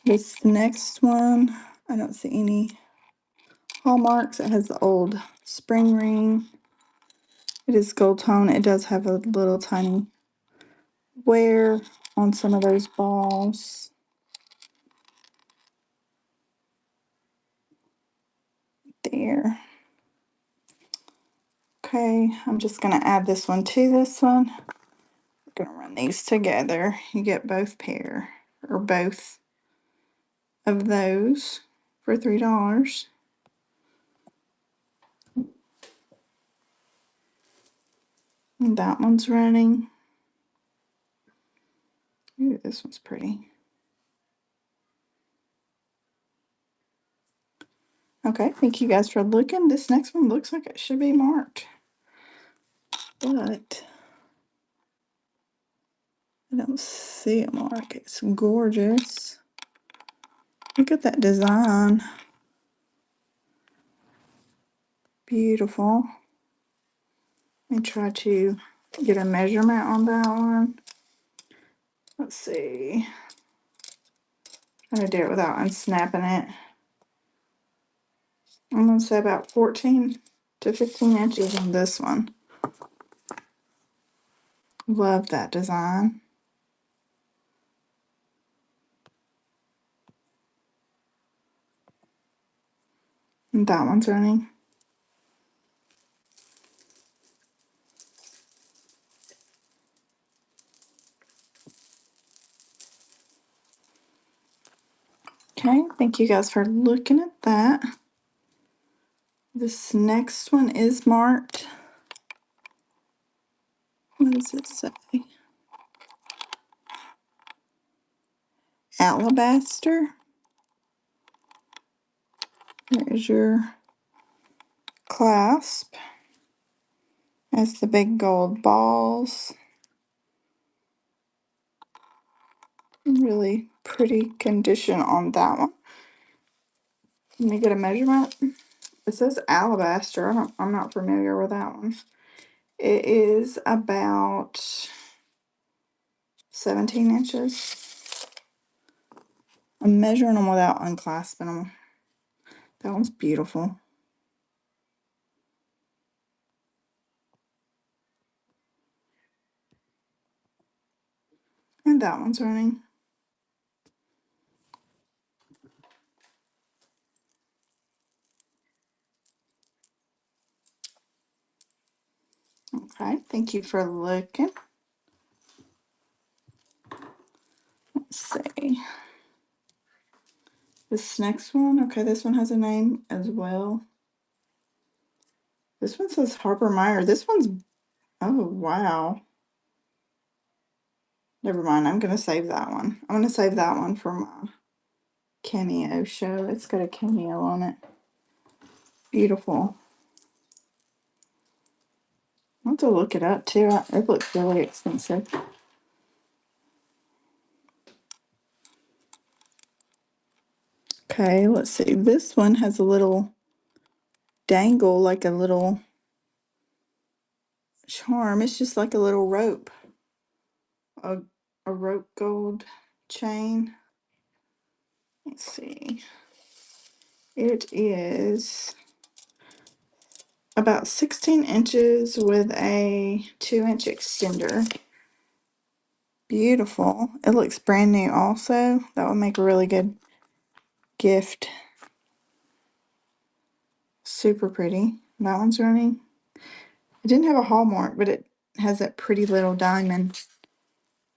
this next one, I don't see any hallmarks. It has the old spring ring. It is gold tone. It does have a little tiny wear on some of those balls. There. Okay, I'm just going to add this one to this one. We're going to run these together. You get both pair, or both of those for $3. And that one's running. Ooh, this one's pretty. Okay, thank you guys for looking. This next one looks like it should be marked. but I don't see a mark. It's gorgeous. Look at that design. Beautiful. Let me try to get a measurement on that one. Let's see. I'm gonna do it without unsnapping it. I'm gonna say about 14 to 15 inches on this one. Love that design. And that one's running. Okay, thank you guys for looking at that. This next one is marked. What does it say? Alabaster. There's your clasp. That's the big gold balls. Really pretty condition on that one. Let me get a measurement. It says alabaster. I'm not familiar with that one. It is about 17 inches. I'm measuring them without unclasping them. That one's beautiful. And that one's running. Okay, thank you for looking. Let's see. This next one, okay, this one has a name as well. This one says Harper Meyer. This one's, oh, wow. Never mind, I'm going to save that one. I'm going to save that one for my cameo show. It's got a cameo on it. Beautiful. I'll have to look it up too. It looks really expensive. Okay, let's see. This one has a little dangle, like a little charm. It's just like a little rope. A, a rope gold chain. Let's see. It is about 16 inches with a 2-inch extender. Beautiful. It looks brand new also. That would make a really good gift. Super pretty. That one's running. It didn't have a hallmark, but it has that pretty little diamond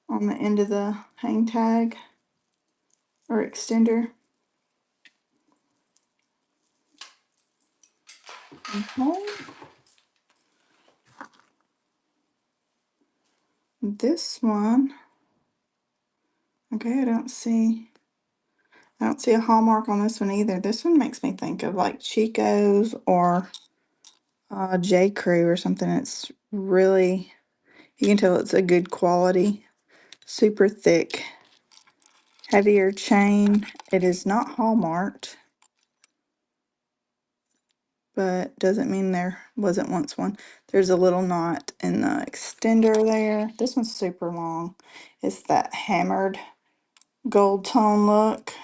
on the end of the hang tag or extender. Okay. This one, okay, I don't see a hallmark on this one either. This one makes me think of like Chico's or J. Crew or something. It's really, you can tell it's a good quality, super thick, heavier chain. It is not hallmarked, but doesn't mean there wasn't once one. There's a little knot in the extender there. This one's super long. It's that hammered gold tone look.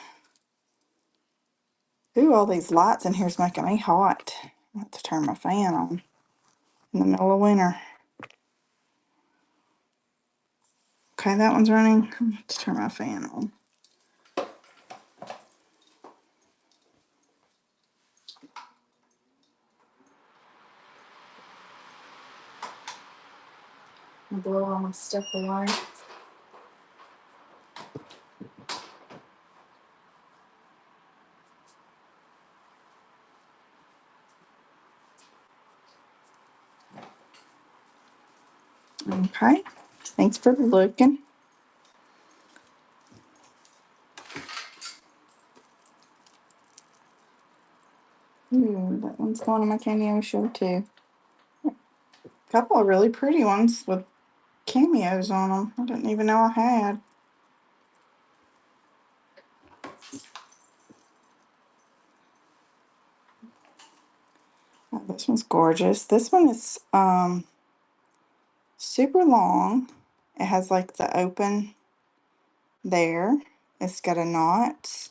Ooh, all these lights in here is making me hot. I have to turn my fan on in the middle of winter. Okay, that one's running. I have to turn my fan on. I'll blow all my stuff away. Okay, thanks for looking. Ooh, that one's going on my cameo show too. Couple of really pretty ones with cameos on them. I didn't even know I had. Oh, this one's gorgeous. This one is super long. It has like the open there. It's got a knot.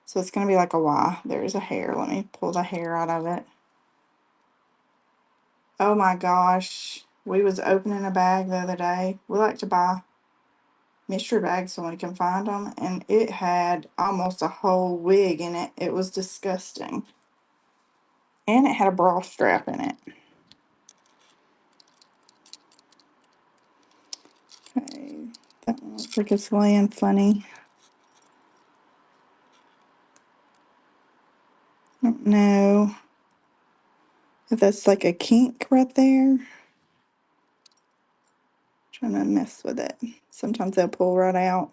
So it's going to be like a Y. There's a hair. Let me pull the hair out of it. Oh my gosh. We was opening a bag the other day. We like to buy mystery bags so we can find them. And it had almost a whole wig in it. It was disgusting. And it had a bra strap in it. Okay. That one looks like it's laying funny. I don't know if that's like a kink right there. Trying to mess with it. Sometimes they'll pull right out.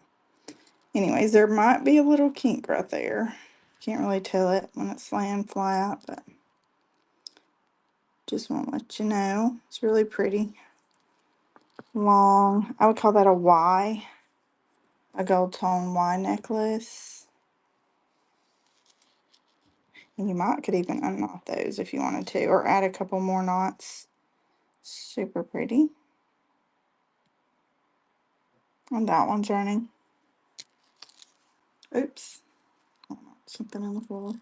Anyways, there might be a little kink right there. Can't really tell it when it's laying flat, but just want to let you know. It's really pretty. Long. I would call that a Y. A gold tone Y necklace. And you might could even unknot those if you wanted to, or add a couple more knots. Super pretty. And that one's running. Oops. Oh, something on the floor.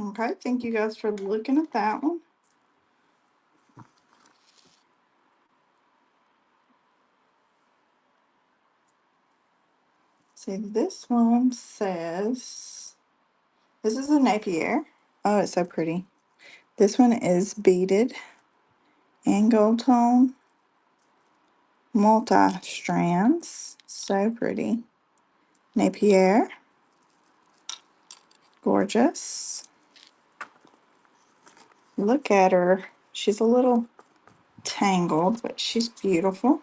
Okay, thank you guys for looking at that one. See, this one says, this is a Napier. Oh, it's so pretty. This one is beaded and gold tone, multi strands. So pretty. Napier. Gorgeous. Look at her. She's a little tangled, but she's beautiful.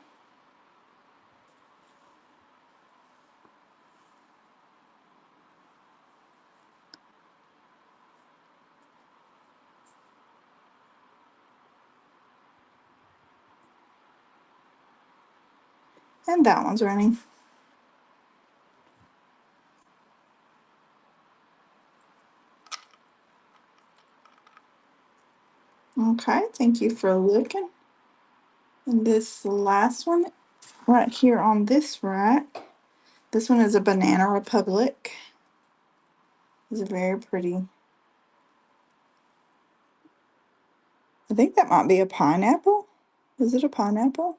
And that one's running. Okay, thank you for looking. And this last one right here on this rack, this one is a Banana Republic. It's very pretty. I think that might be a pineapple. Is it a pineapple?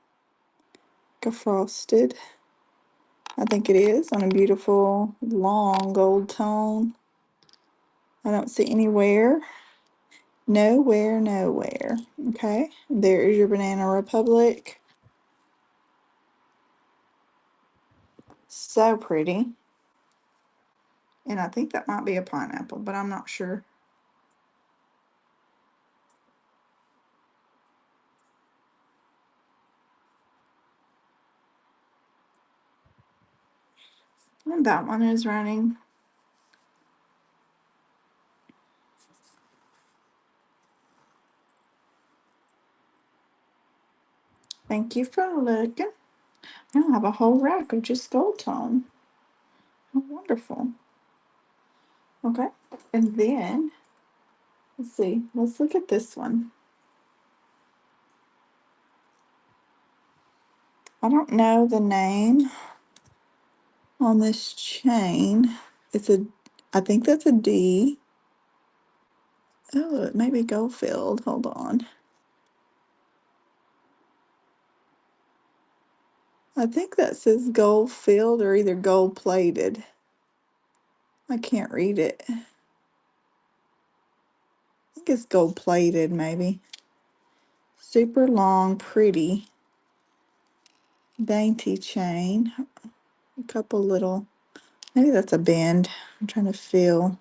Like a frosted. I think it is on a beautiful long gold tone. I don't see anywhere. Nowhere, nowhere. Okay, there is your Banana Republic. So pretty. And I think that might be a pineapple, but I'm not sure. And that one is running. Thank you for looking. I have a whole rack of just gold tone. How wonderful. Okay, and then let's see. Let's look at this one. I don't know the name on this chain. It's a, I think that's a D. Oh, it may be Goldfield. Hold on. I think that says Goldfield or either gold plated. I can't read it. I think it's gold plated, maybe. Super long, pretty, dainty chain. A couple little, maybe that's a bend. I'm trying to feel.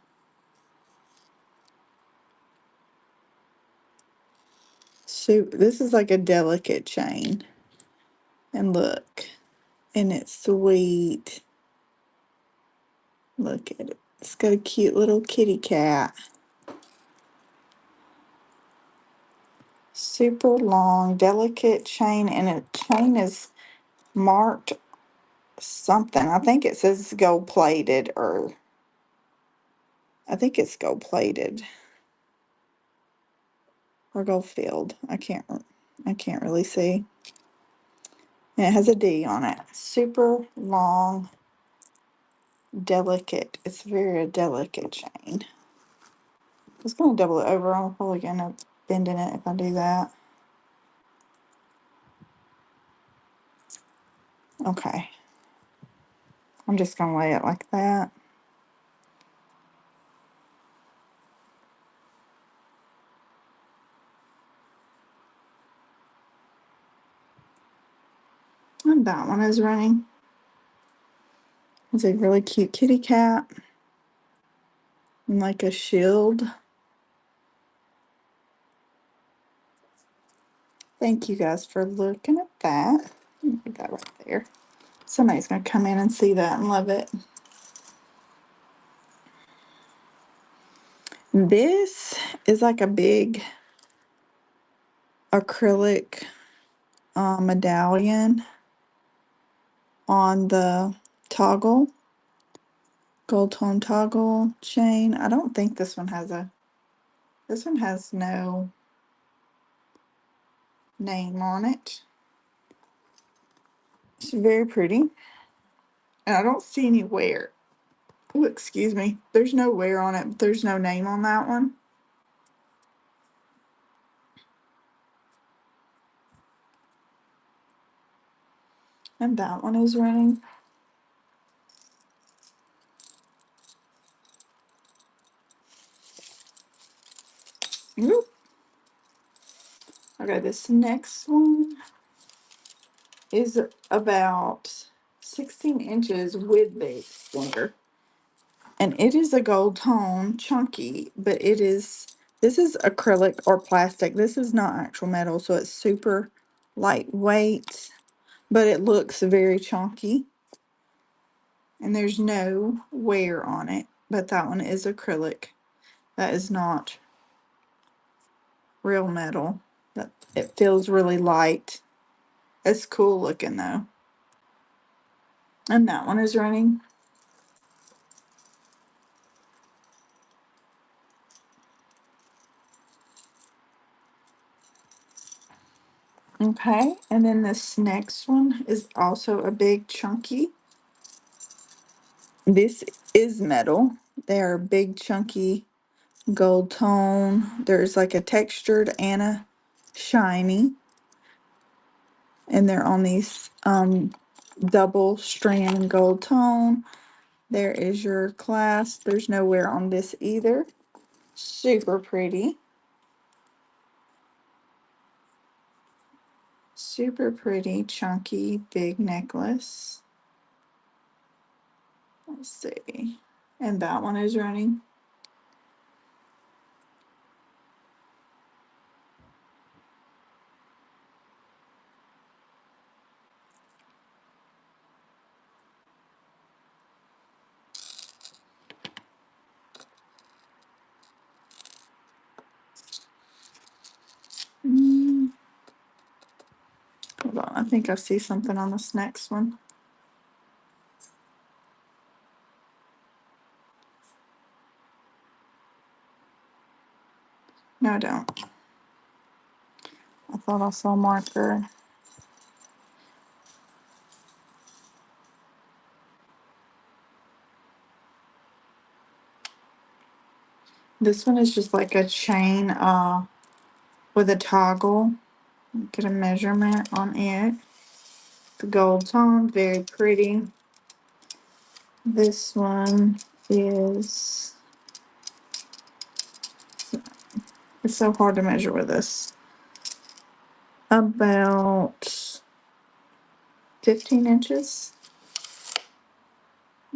So this is like a delicate chain. And look, and it's sweet. Look at it. It's got a cute little kitty cat. Super long, delicate chain, and a chain is marked something. I think it says gold plated, or I think it's gold plated or gold filled. I can't really see. And it has a D on it. Super long, delicate. It's very delicate chain. I was gonna double it over. I'm probably gonna bend in it if I do that. Okay. I'm just gonna lay it like that. And that one is running. It's a really cute kitty cat. And like a shield. Thank you guys for looking at that. Put that right there. Somebody's gonna come in and see that and love it. This is like a big acrylic medallion on the toggle, gold tone toggle chain. I don't think this one has no name on it. It's very pretty. And I don't see any wear. Oh, excuse me. There's no wear on it, but there's no name on that one. And that one is running. Oop. Okay, this next one is about 16 inches with the extender. And it is a gold tone, chunky, but this is acrylic or plastic. This is not actual metal, so it's super lightweight, but it looks very chunky. And there's no wear on it, but that one is acrylic. That is not real metal. That it feels really light. It's cool looking though. And that one is running. Okay, and then this next one is also a big chunky. This is metal. They are big chunky gold tone. There's like a textured and a shiny. And they're on these double strand gold tone. There is your clasp. There's no wear on this either. Super pretty. Super pretty, chunky, big necklace. Let's see. And that one is running. Mm, hold on, I think I see something on this next one. No, I don't. I thought I saw a marker. This one is just like a chain with a toggle. Get a measurement on it. The gold tone, very pretty. This one is, it's so hard to measure with this. About 15 inches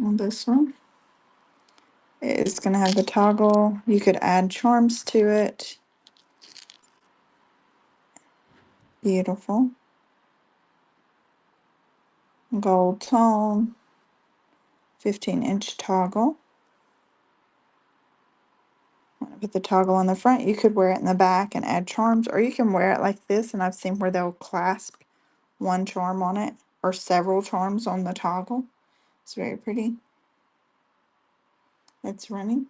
on this one. It's going to have the toggle. You could add charms to it. Beautiful. Gold tone. 15-inch toggle. I'm gonna put the toggle on the front. You could wear it in the back and add charms, or you can wear it like this, and I've seen where they'll clasp one charm on it or several charms on the toggle. It's very pretty. It's running.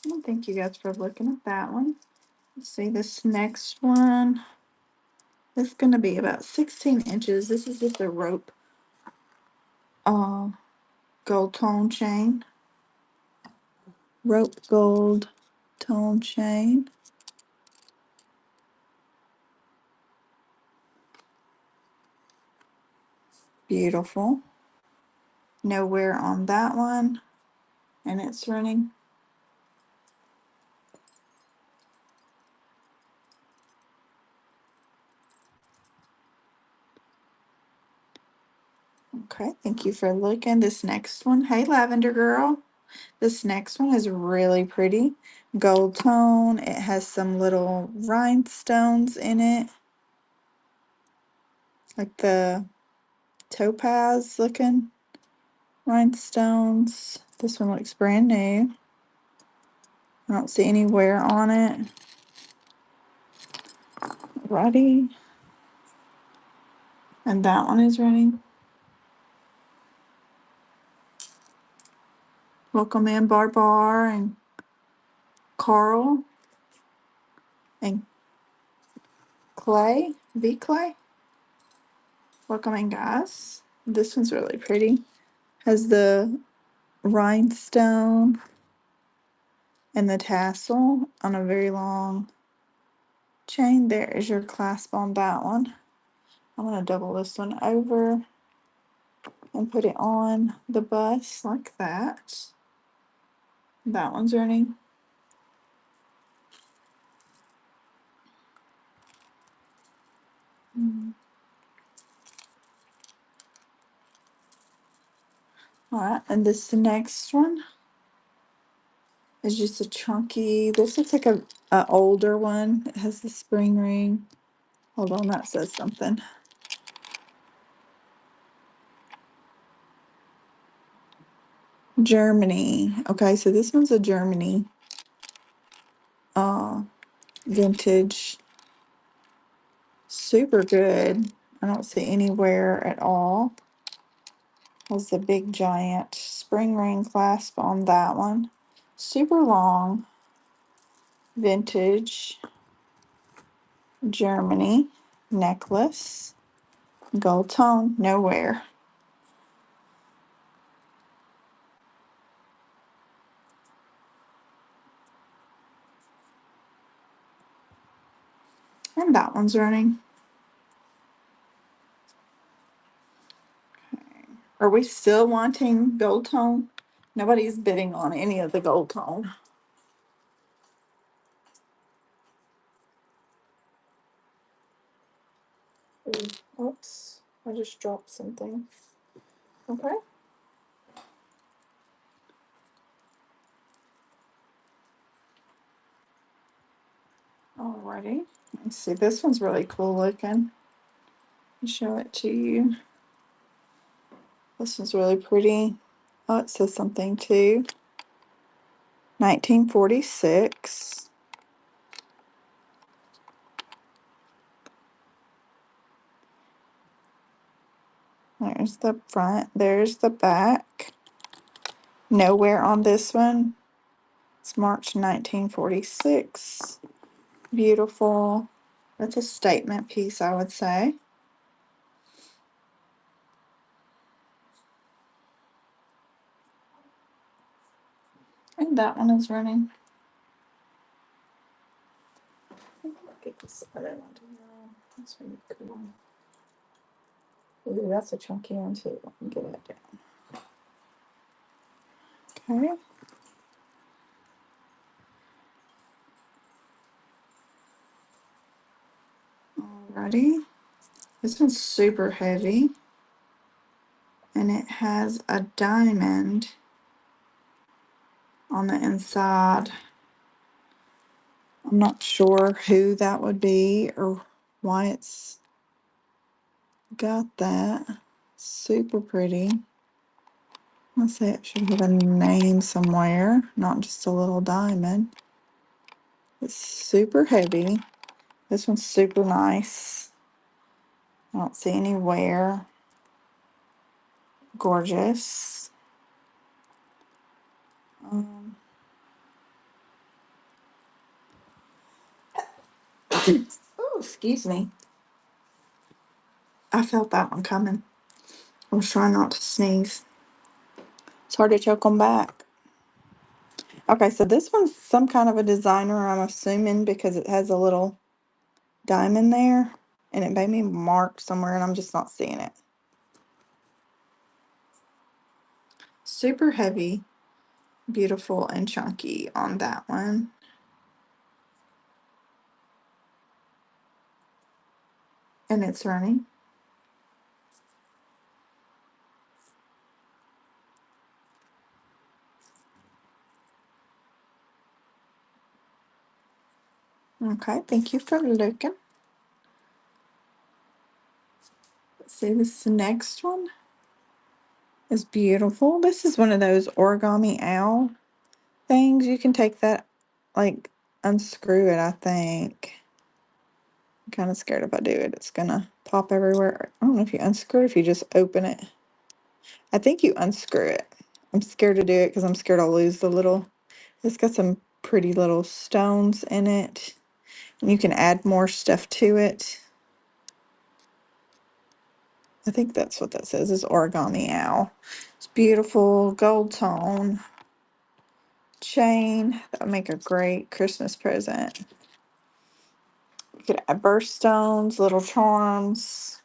Well, thank you guys for looking at that one. Let's see this next one. It's gonna be about 16 inches. This is just a rope gold tone chain. Rope gold tone chain. Beautiful. No wear on that one. And it's running. Okay, thank you for looking. This next one, hey Lavender Girl. This next one is really pretty. Gold tone. It has some little rhinestones in it. Like the topaz looking rhinestones. This one looks brand new. I don't see any wear on it. Ready. And that one is running. Welcome in Barbar and Carl and Clay, V Clay. Welcome in, guys. This one's really pretty. Has the rhinestone and the tassel on a very long chain. There is your clasp on that one. I'm going to double this one over and put it on the bust like that. That one's running. All right, and this next one is just a chunky. This looks like a older one. It has the spring ring. Hold on, that says something. Germany. Okay, so this one's a Germany vintage. Super good. I don't see any wear at all. Has the big giant spring ring clasp on that one. Super long. Vintage Germany necklace. Gold tone, no wear. And that one's running. Are we still wanting gold tone? Nobody's bidding on any of the gold tone. Oops, I just dropped something. Okay. Alrighty. Let's see. This one's really cool looking. I'll show it to you. This one's really pretty. Oh, it says something too. 1946. There's the front. There's the back. No wear on this one. It's March 1946. Beautiful. That's a statement piece, I would say. And that one is running. Get this other one to go. That's really cool. Ooh, that's a chunky one too. Let me get it down. Okay. Alrighty. This one's super heavy. And it has a diamond on the inside I'm not sure who that would be or why it's got that. Super pretty. Let's say it should have a name somewhere, not just a little diamond. It's super heavy. This one's super nice. I don't see any wear. Gorgeous. Um, oh, excuse me. I felt that one coming. I was trying not to sneeze. It's hard to choke them back. Okay, so this one's some kind of a designer, I'm assuming, because it has a little diamond there. And it made me mark somewhere, and I'm just not seeing it. Super heavy, beautiful, and chunky on that one. And it's running. Okay, thank you for looking. Let's see, this next one is beautiful. This is one of those origami owl things. You can take that, like, unscrew it, I think. I'm kind of scared if I do it, it's gonna pop everywhere. I don't know if you unscrew it, if you just open it. I think you unscrew it. I'm scared to do it because I'm scared I'll lose the little. It's got some pretty little stones in it. And you can add more stuff to it. I think that's what that says, is origami owl. It's beautiful, gold tone chain. That would make a great Christmas present. You could add birthstones, little charms.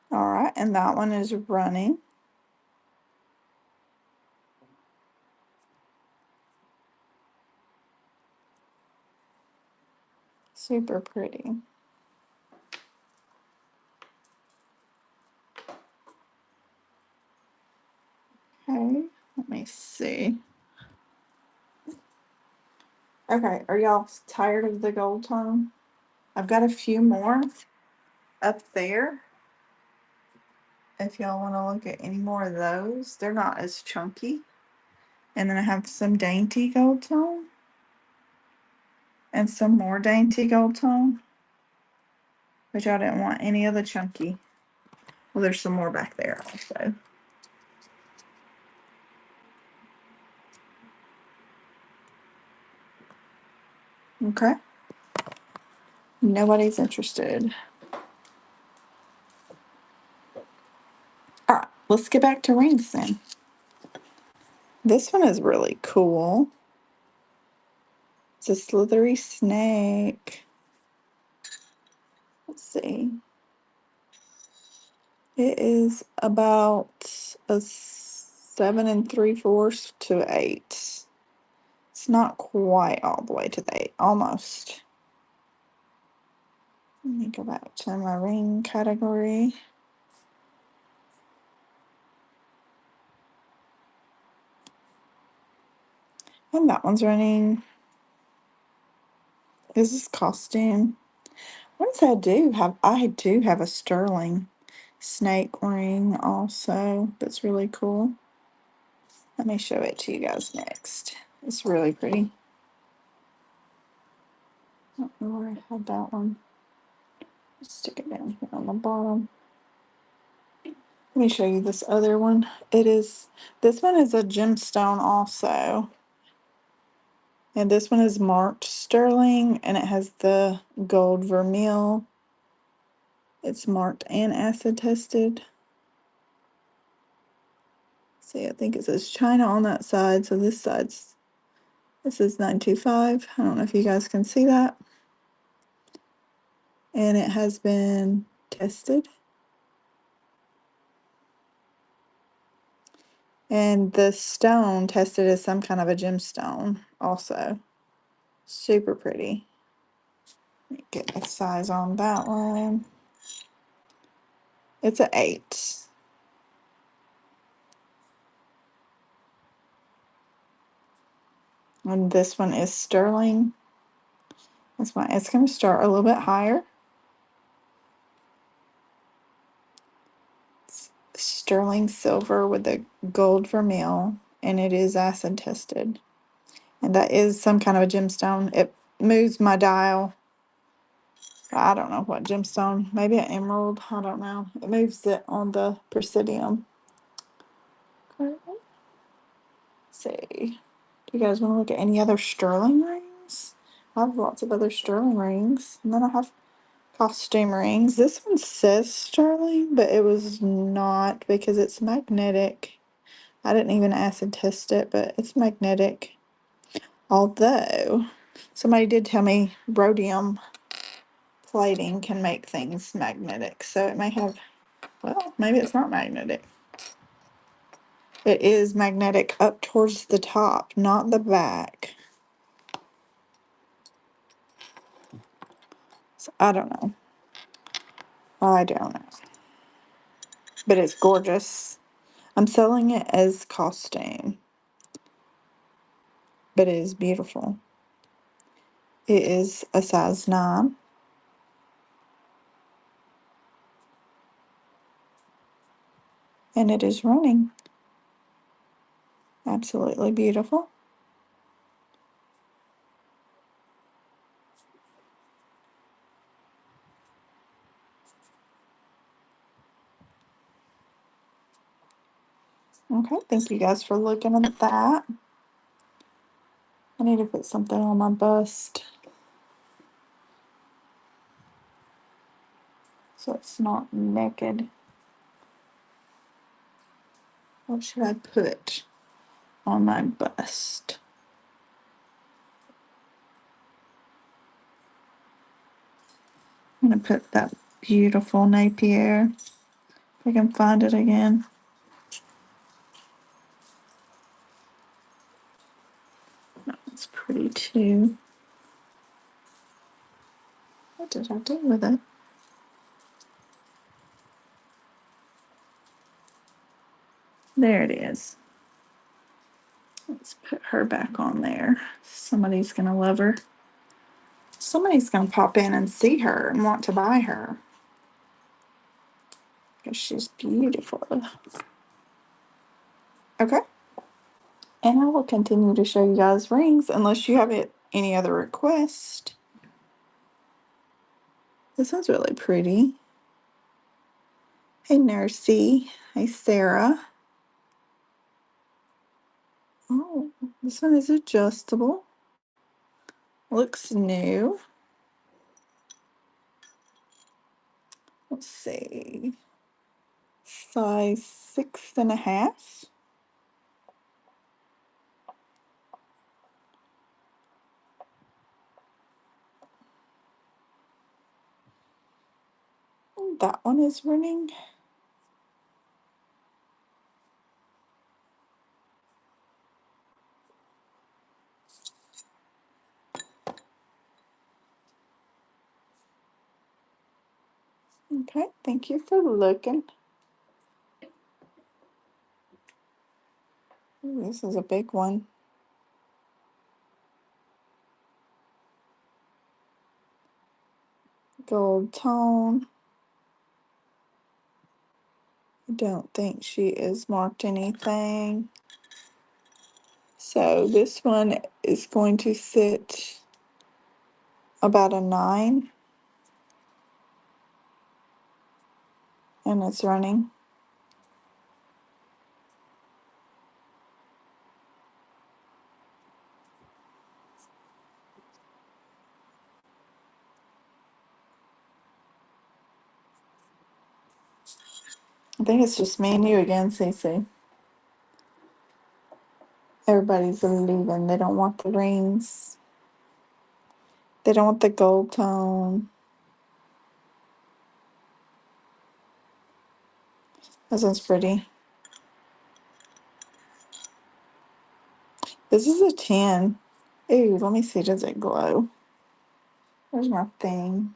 All right, and that one is running. Super pretty. Okay, let me see. Okay, are y'all tired of the gold tone? I've got a few more up there. If y'all want to look at any more of those, they're not as chunky. And then I have some dainty gold tone and some more dainty gold tone, which I didn't want any of the chunky. Well, there's some more back there also. Okay. Nobody's interested. All right, let's get back to rings then. This one is really cool. It's a slithery snake. Let's see. It is about a 7 3/4 to 8. It's not quite all the way to the 8, almost. Let me go back to my ring category. And that one's running. This is costume. Once I do have a sterling snake ring also. That's really cool. Let me show it to you guys next. It's really pretty. I don't know where I had that one. Stick it down here on the bottom. Let me show you this other one. This one is a gemstone also. And this one is marked sterling and it has the gold vermeil. It's marked and acid tested. See, I think it says China on that side. So this is 925. I don't know if you guys can see that. And it has been tested. And the stone tested as some kind of a gemstone also. Super pretty. Let me get the size on that one. It's an 8. And this one is sterling. That's why it's going to start a little bit higher. It's sterling silver with a gold vermeil, and it is acid tested. And that is some kind of a gemstone. It moves my dial. I don't know what gemstone. Maybe an emerald. I don't know. It moves it on the Presidium. Let's see. Do you guys want to look at any other sterling rings? I have lots of other sterling rings. And then I have costume rings. This one says sterling, but it was not because it's magnetic. I didn't even acid test it, but it's magnetic. Although somebody did tell me rhodium plating can make things magnetic. So it may have, well, maybe it's not magnetic. It is magnetic up towards the top, not the back. So I don't know. I don't know. But it's gorgeous. I'm selling it as costume, but it is beautiful. It is a size 9. And it is running. Absolutely beautiful. Okay, thank you guys for looking at that. I need to put something on my bust so it's not naked. What should I put on my bust? I'm going to put that beautiful Napier. If I can find it again. It's pretty too. What did I do with it? There it is. Let's put her back on there. Somebody's going to love her. Somebody's going to pop in and see her and want to buy her. Because she's beautiful. Okay. And I will continue to show you guys rings unless you have any other request. This one's really pretty. Hey, Nursey. Hey, Sarah. Oh, this one is adjustable. Looks new. Let's see. Size 6.5. That one is running. Okay, thank you for looking. Ooh, this is a big one. Gold tone. I don't think she is marked anything. So this one is going to sit about a 9. And it's running. I think it's just me and you again, Cece. Everybody's leaving. They don't want the rings. They don't want the gold tone. This one's pretty. This is a 10. Ooh, let me see. Does it glow? Where's my thing?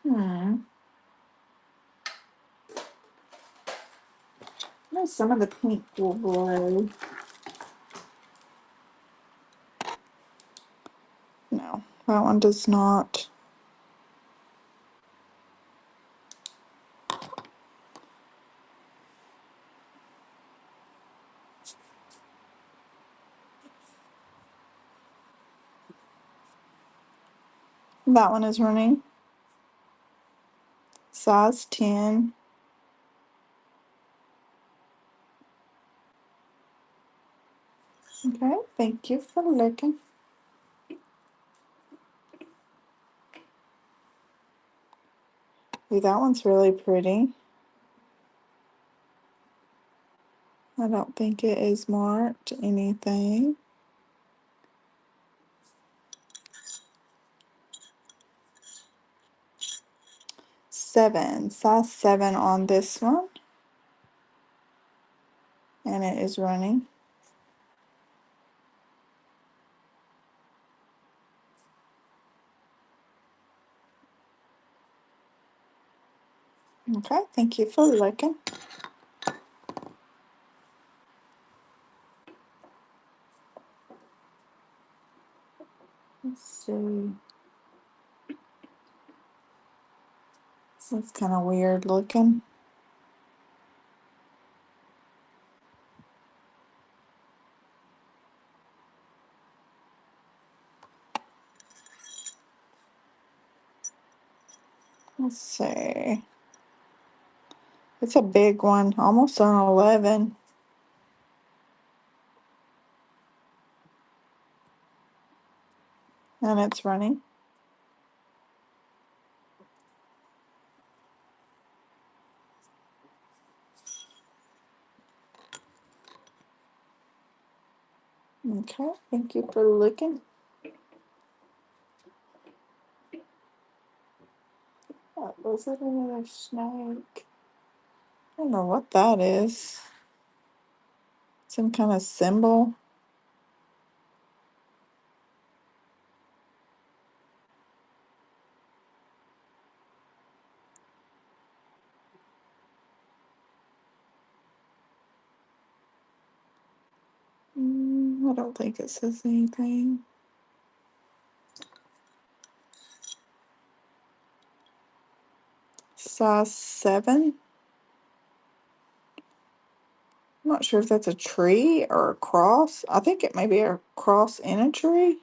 Hmm. know some of the pink will blow. No, that one does not. That one is running. Size 10. Okay, thank you for looking. Ooh, that one's really pretty. I don't think it is marked anything. 7, size 7 on this one. And it is running. Okay, thank you for looking. Let's see. This is kind of weird looking. Let's see. It's a big one, almost on 11. And it's running. Okay, thank you for looking. Was it another snake? I don't know what that is. Some kind of symbol. I don't think it says anything. Size 7. I'm not sure if that's a tree or a cross. I think it may be a cross in a tree.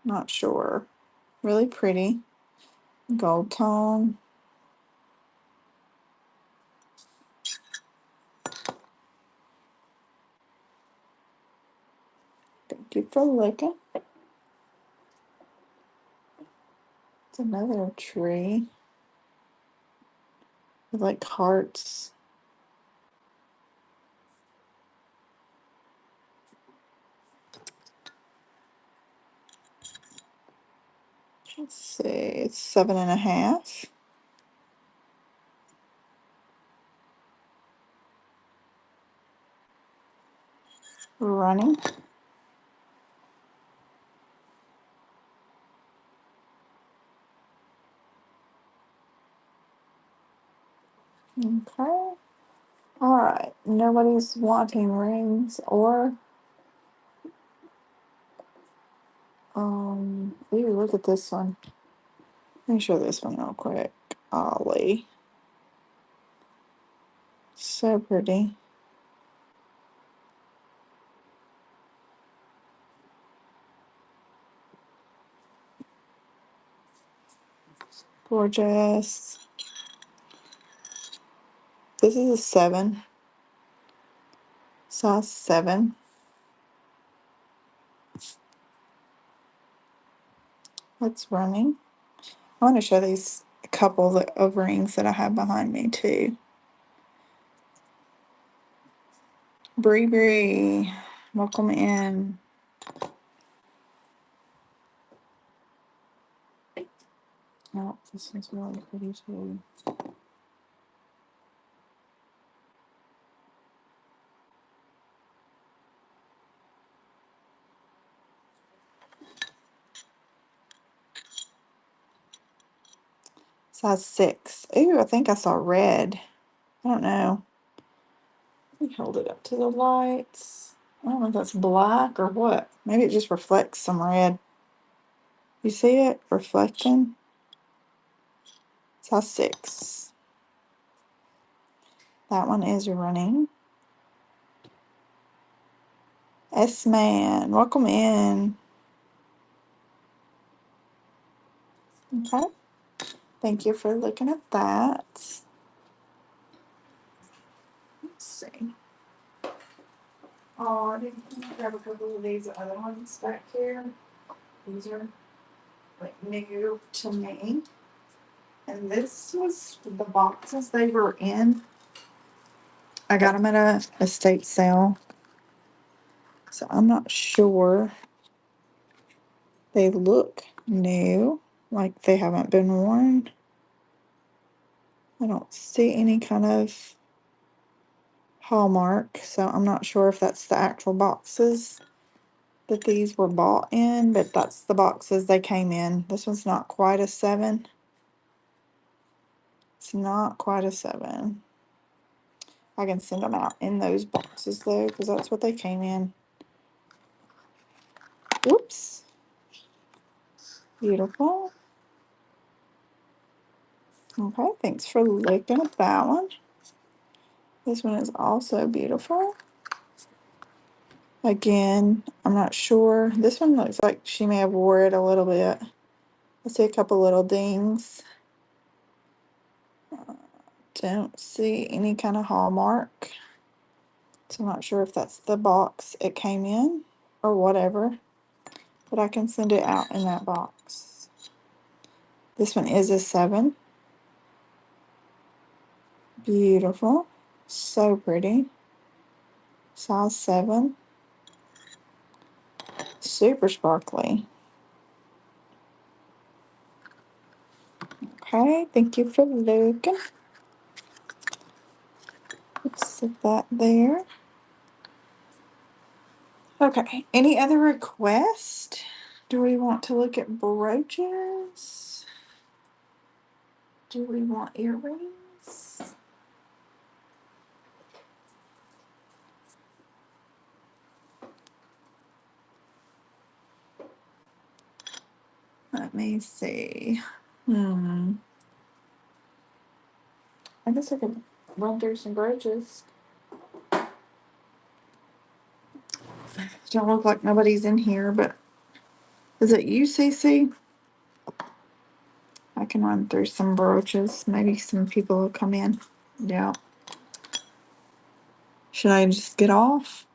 Not sure. Really pretty. Gold tone. Thank you for looking. It's another tree with like hearts. Let's see, it's 7.5. Running. Okay. All right. Nobody's wanting rings or ooh, look at this one. Let me show this one real quick. Ollie. So pretty. Gorgeous. This is a 7. Size 7. It's running. I want to show these a couple of rings that I have behind me too. Bree Bree, welcome in. Oh, this one's really pretty too. Size 6. Ooh, I think I saw red. I don't know. Let me hold it up to the lights. I don't know if that's black or what. Maybe it just reflects some red. You see it reflecting? Size 6. That one is running. S-Man, welcome in. Okay. Thank you for looking at that. Let's see. Oh, I didn't grab a couple of these other ones back here. These are like new to me. And this was the boxes they were in. I got them at a estate sale. So I'm not sure. They look new, like they haven't been worn. I don't see any kind of hallmark, so I'm not sure if that's the actual boxes that these were bought in, but that's the boxes they came in. This one's not quite a 7. It's not quite a 7. I can send them out in those boxes though, because that's what they came in. Whoops. Beautiful. Okay, thanks for looking at that one. This one is also beautiful. Again, I'm not sure. This one looks like she may have wore it a little bit. I see a couple little dings. Don't see any kind of hallmark. So I'm not sure if that's the box it came in or whatever. But I can send it out in that box. This one is a 7. Beautiful. So pretty. Size 7. Super sparkly. Okay, thank you for looking. Let's set that there. Okay, any other requests? Do we want to look at brooches? Do we want earrings? Let me see. I guess I could run through some brooches. Don't look like nobody's in here, but is it you, Cece? I can run through some brooches. Maybe some people will come in. Yeah. Should I just get off?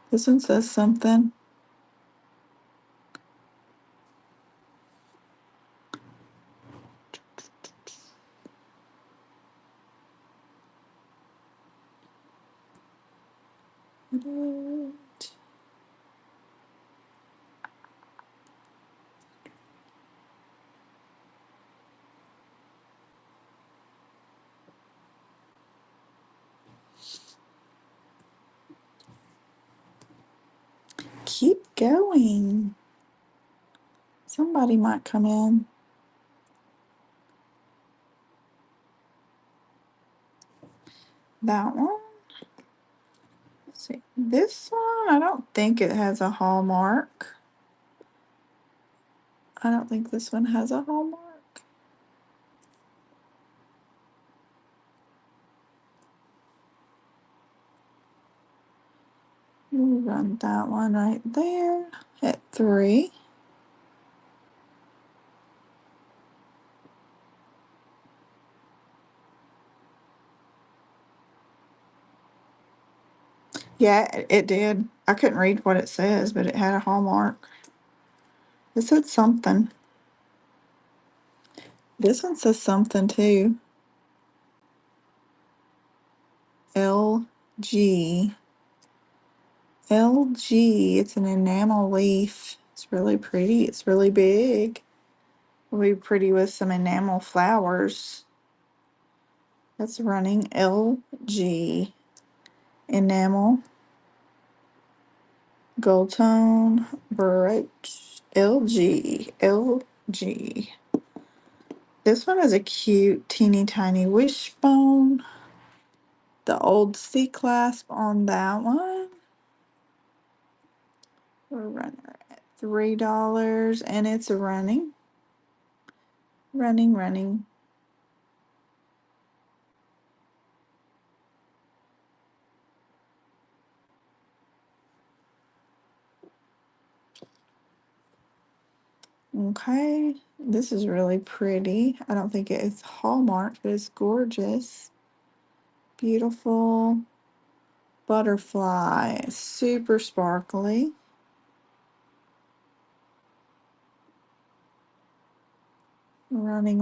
This one says something. Keep going. Somebody might come in. That one. Let's see. This one, I don't think it has a hallmark. I don't think this one has a hallmark. We'll run that one right there at 3. Yeah, it did. I couldn't read what it says, but it had a hallmark. It said something. This one says something too. LG. LG. It's an enamel leaf. It's really pretty. It's really big. It'll be pretty with some enamel flowers. That's running LG. Enamel. Gold tone brooch. LG. This one is a cute, teeny tiny wishbone. The old C clasp on that one. We're running at $3 and it's running. Running. Okay, this is really pretty. I don't think it is Hallmark, but it's gorgeous. Beautiful butterfly, super sparkly. Running.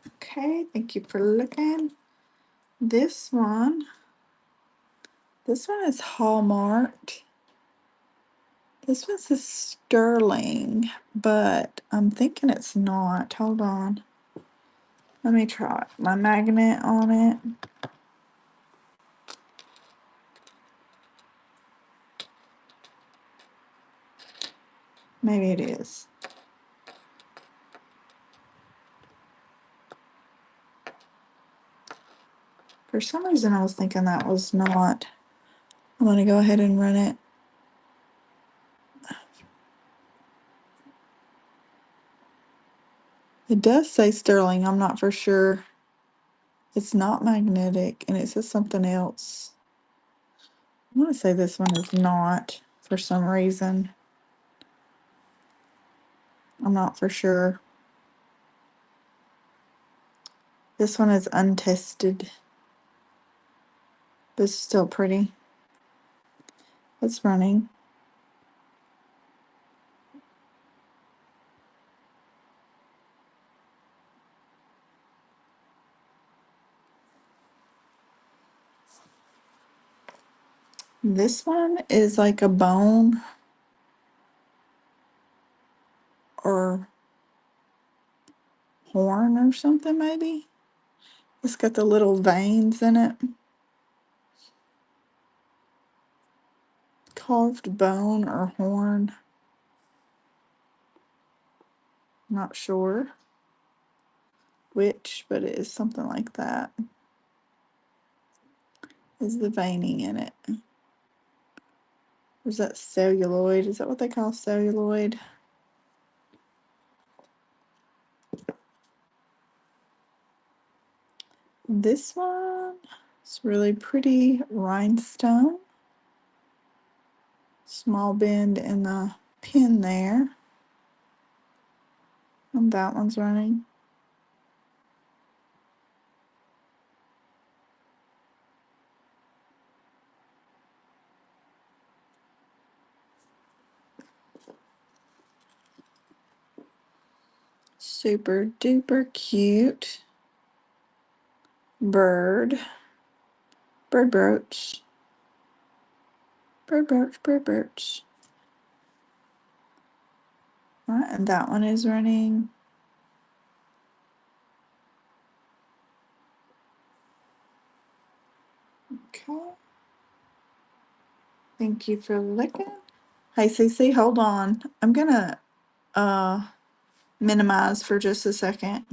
Okay, thank you for looking. This one is Hallmarked. This one says sterling, but I'm thinking it's not. Hold on. Let me try my magnet on it. Maybe it is. For some reason, I was thinking that was not. I'm going to go ahead and run it. It does say sterling. I'm not for sure. It's not magnetic, and it says something else. I want to say this one is not for some reason. I'm not for sure. This one is untested, but it's still pretty. It's running. This one is like a bone or horn or something, maybe. It's got the little veins in it. Carved bone or horn. Not sure which, but it is something like that. Is the veining in it? Or is that celluloid? Is that what they call celluloid? This one is really pretty rhinestone. Small bend in the pin there. And that one's running. Super duper cute bird. Bird brooch. Bird brooch. All right, and that one is running. Okay. Thank you for looking. Hey, Cece, hold on. I'm gonna minimize for just a second.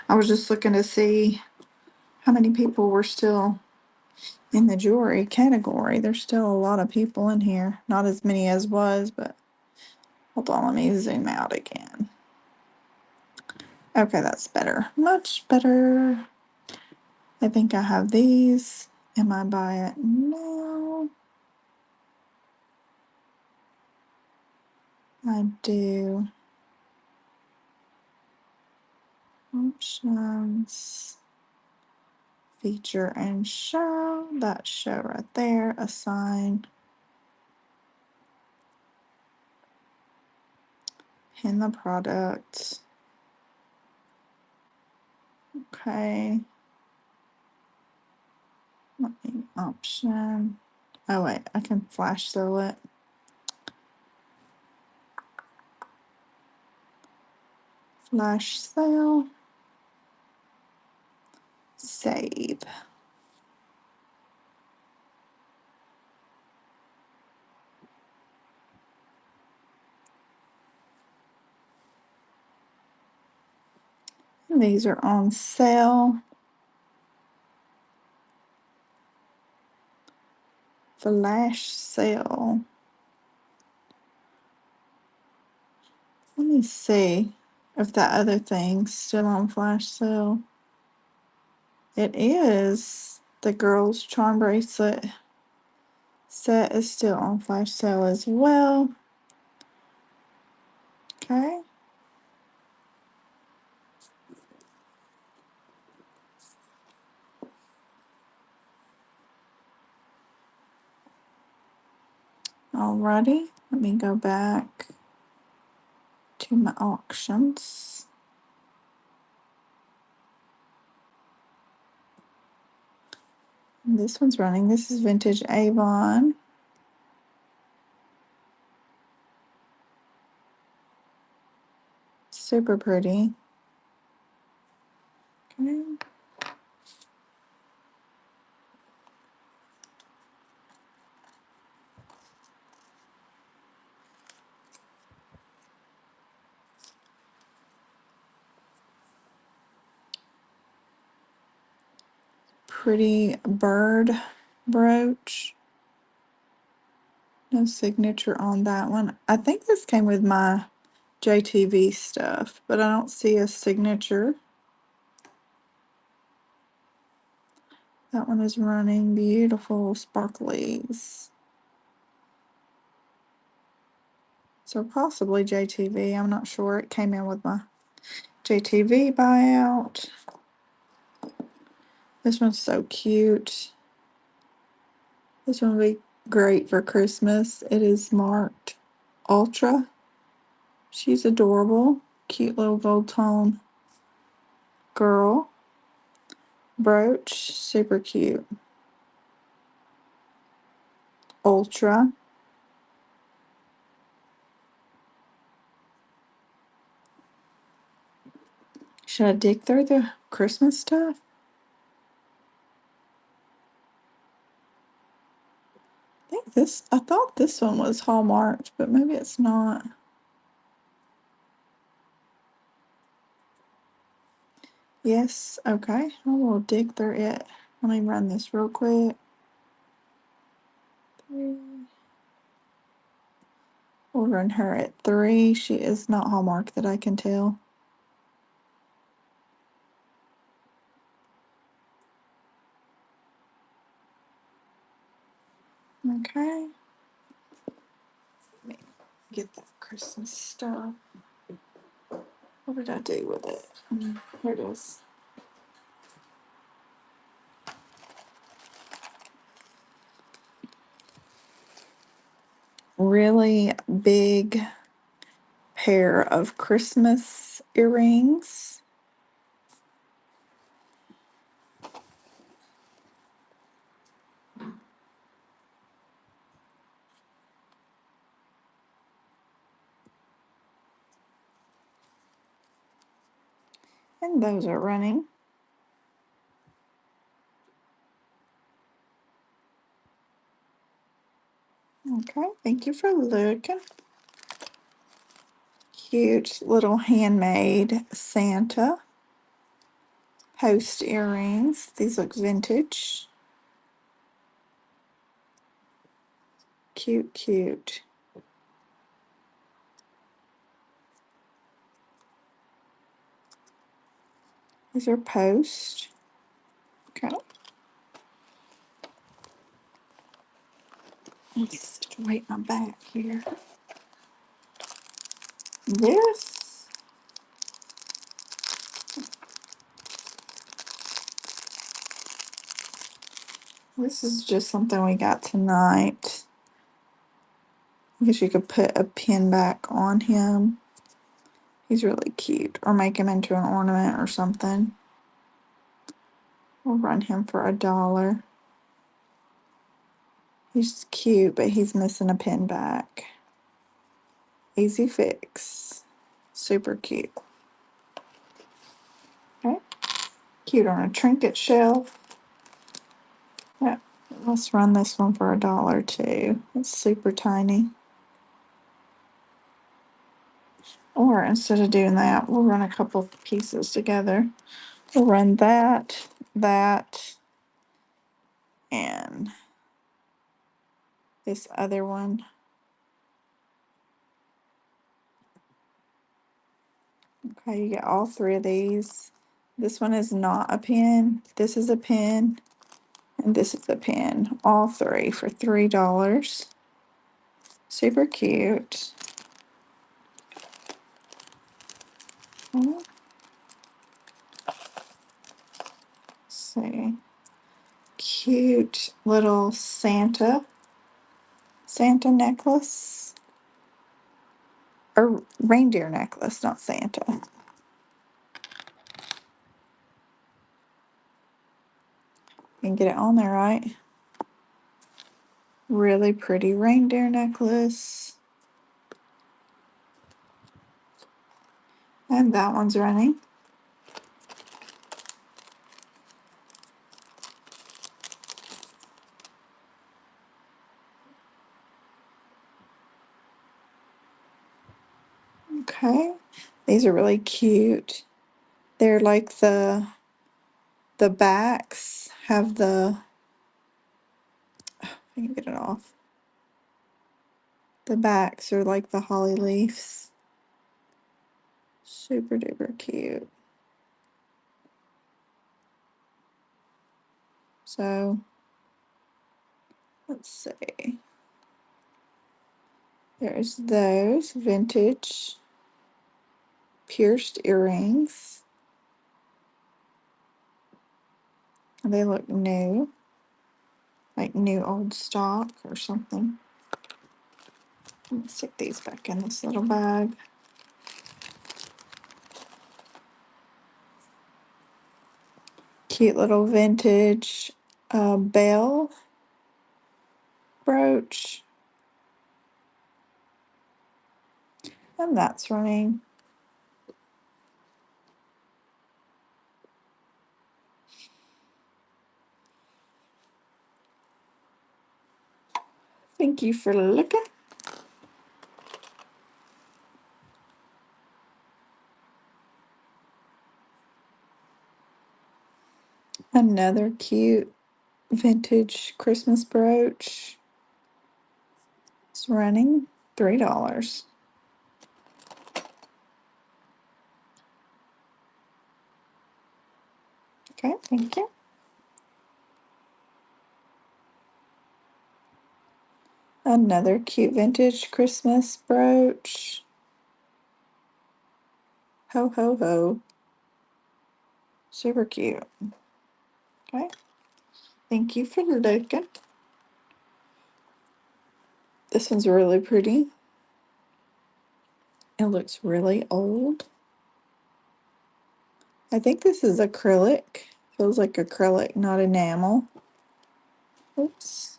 I was just looking to see how many people were still in the jewelry category. There's still a lot of people in here. Not as many as was, but hold on, let me zoom out again. Okay, that's better. Much better. I think I have these. Am I by it? No. I do. Options. Feature and show. That show right there. Assign. pin the product. Okay. Let me option. Oh wait, I can flash through it. Flash sale. Save. And these are on sale. Flash sale. Let me see if that other thing's still on flash sale. It is. The girl's charm bracelet set is still on flash sale as well. Okay. Alrighty. Let me go back to my auctions. And this one's running. This is vintage Avon. Super pretty. Okay. Pretty bird brooch. No signature on that one. I think this came with my JTV stuff, but I don't see a signature. That one is running beautiful sparklies. So possibly JTV. I'm not sure. It came in with my JTV buyout. This one's so cute. This one will be great for Christmas. It is marked Ultra. She's adorable. Cute little gold tone girl. Brooch. Super cute. Ultra. Should I dig through the Christmas stuff? I thought this one was Hallmarked, but maybe it's not. Yes, okay. I will dig through it. Let me run this real quick. We'll run her at 3. She is not Hallmark that I can tell. Okay. Let me get that Christmas stuff. What did I do with it? Here it is. Really big pair of Christmas earrings. And those are running. Okay, thank you for looking. Cute little handmade Santa post earrings. These look vintage. Cute, cute. These are post. Okay. Let's straighten my back here. This is just something we got tonight. I guess you could put a pin back on him. He's really cute. Or make him into an ornament or something. We'll run him for $1. He's cute, but he's missing a pin back. Easy fix. Super cute. Okay. Cute on a trinket shelf. Yeah. Let's run this one for $1 too. It's super tiny. Or instead of doing that, we'll run a couple pieces together. We'll run that, and this other one. Okay, you get all three of these. This one is not a pin. This is a pin. And this is a pin. All three for $3. Super cute. Let's see. Cute little Santa necklace. Or reindeer necklace, not Santa. You can get it on there, right? Really pretty reindeer necklace. And that one's running. Okay. These are really cute. They're like the backs have the, I can get it off. The backs are like the holly leaves. Super duper cute. So let's see. There's those vintage pierced earrings. They look new, like new old stock or something. Let's stick these back in this little bag. Cute little vintage bell brooch. And that's running. Thank you for looking. Another cute vintage Christmas brooch. It's running $3. Okay, thank you. Another cute vintage Christmas brooch. Ho, ho, ho. Super cute. Okay. Thank you for looking. This one's really pretty. It looks really old. I think this is acrylic. Feels like acrylic, not enamel. Oops.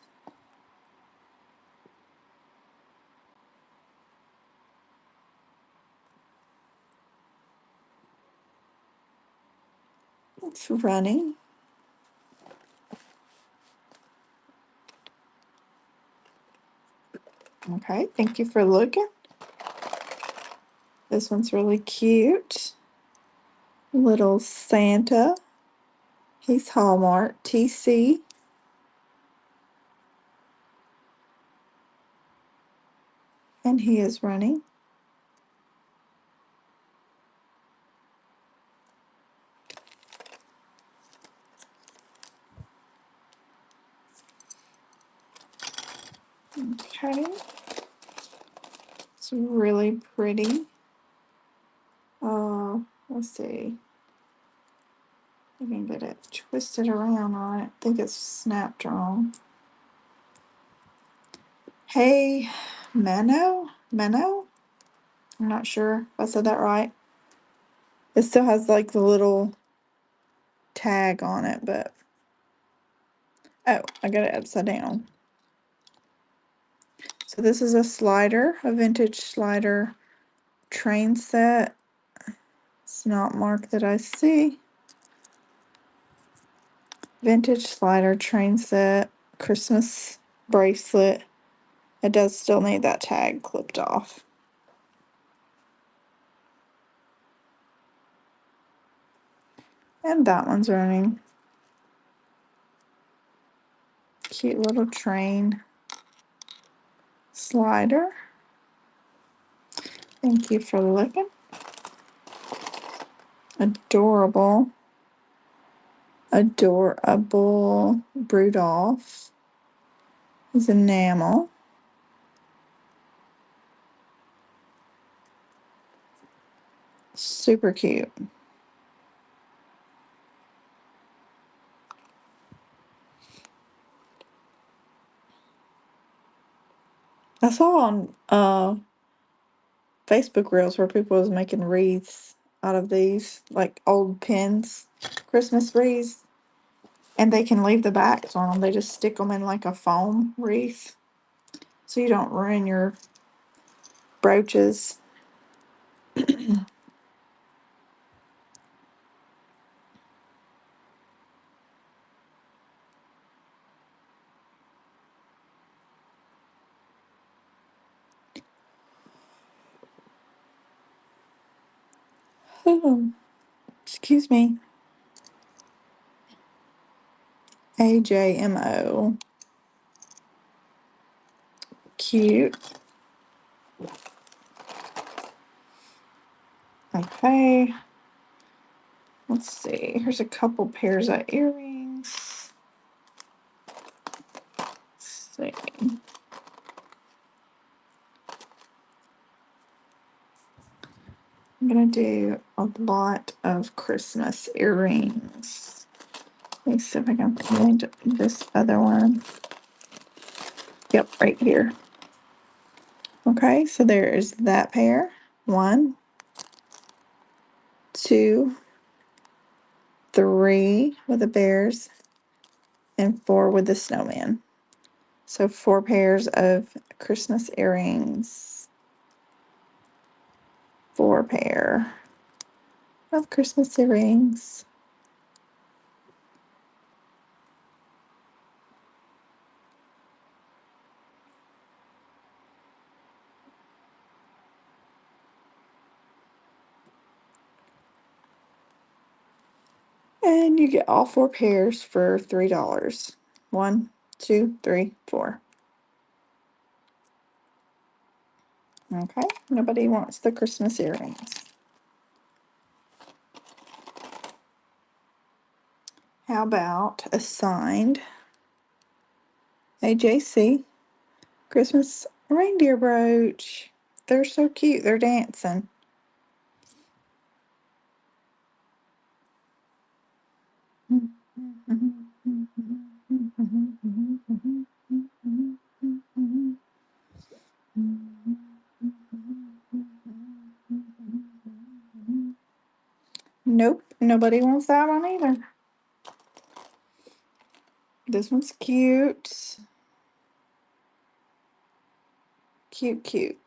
It's running. Okay, thank you for looking. This one's really cute. Little Santa. He's Hallmark TC. And he is running. Okay. It's really pretty. Let's see. I can get it twisted around on it. I think it's snapped wrong. Hey, Menno? I'm not sure if I said that right. It still has like the little tag on it, but oh, I got it upside down. So this is a slider, a vintage slider train set. It's not marked that I see. Vintage slider train set, Christmas bracelet. It does still need that tag clipped off. And that one's running. Cute little train slider. Thank you for looking. Adorable. Adorable Rudolph. Is enamel. Super cute. I saw on Facebook Reels where people was making wreaths out of these, like old pins, Christmas wreaths, and they can leave the backs on them. They just stick them in like a foam wreath, so you don't ruin your brooches. Excuse me. AJMO. Cute. Okay. Let's see. Here's a couple pairs of earrings. Let's see. I'm gonna do a lot of Christmas earrings. Let me see if I can find this other one. Yep, right here. Okay, so there is that pair. 1, 2, 3 with the bears, and 4 with the snowman. So 4 pairs of Christmas earrings. 4 pair of Christmas earrings. And you get all 4 pairs for $3. 1, 2, 3, 4. Okay, nobody wants the Christmas earrings. How about a signed AJC Christmas reindeer brooch? They're so cute. They're dancing. Nope, nobody wants that one either. This one's cute. Cute, cute.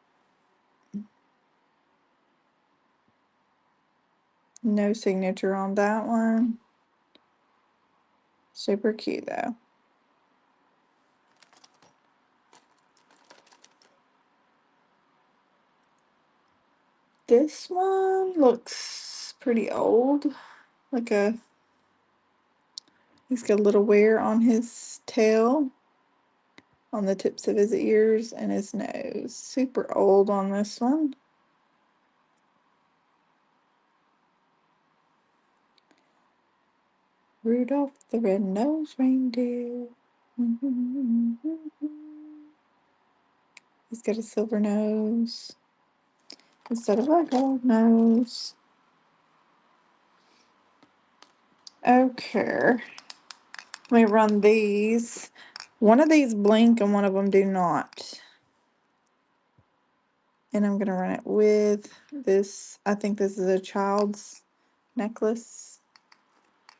No signature on that one. Super cute though. This one looks pretty old. Like he's got a little wear on his tail, on the tips of his ears, and his nose. Super old on this one. Rudolph the Red-Nosed Reindeer. He's got a silver nose instead of a gold nose. Okay. Let me run these. One of these blink and one of them do not. And I'm gonna run it with this. I think this is a child's necklace.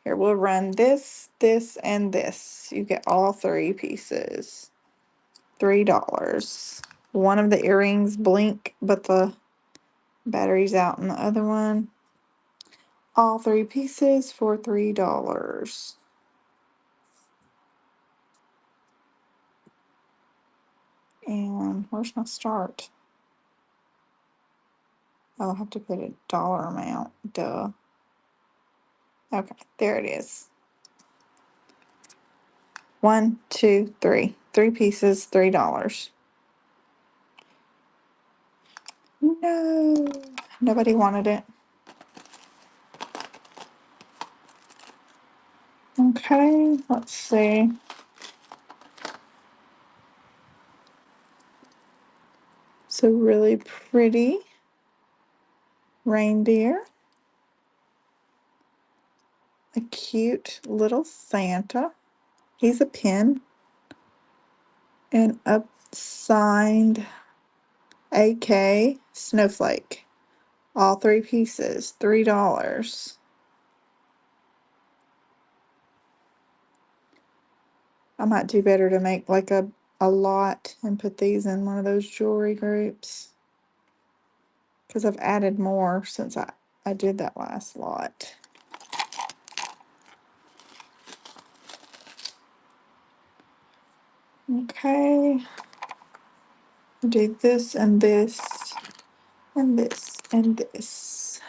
Here, we'll run this, this, and this. You get all 3 pieces. $3. One of the earrings blink, but the battery's out in the other one. All 3 pieces for $3. And where's my start? I'll have to put a dollar amount. Duh. Okay, there it is. 1, 2, 3. 3 pieces, $3. No, nobody wanted it. Okay, let's see. So really pretty reindeer. A cute little Santa. He's a pin. And a signed AK snowflake. All 3 pieces, $3. I might do better to make like a lot and put these in one of those jewelry groups. Because I've added more since I did that last lot. Okay. Do this and this and this and this.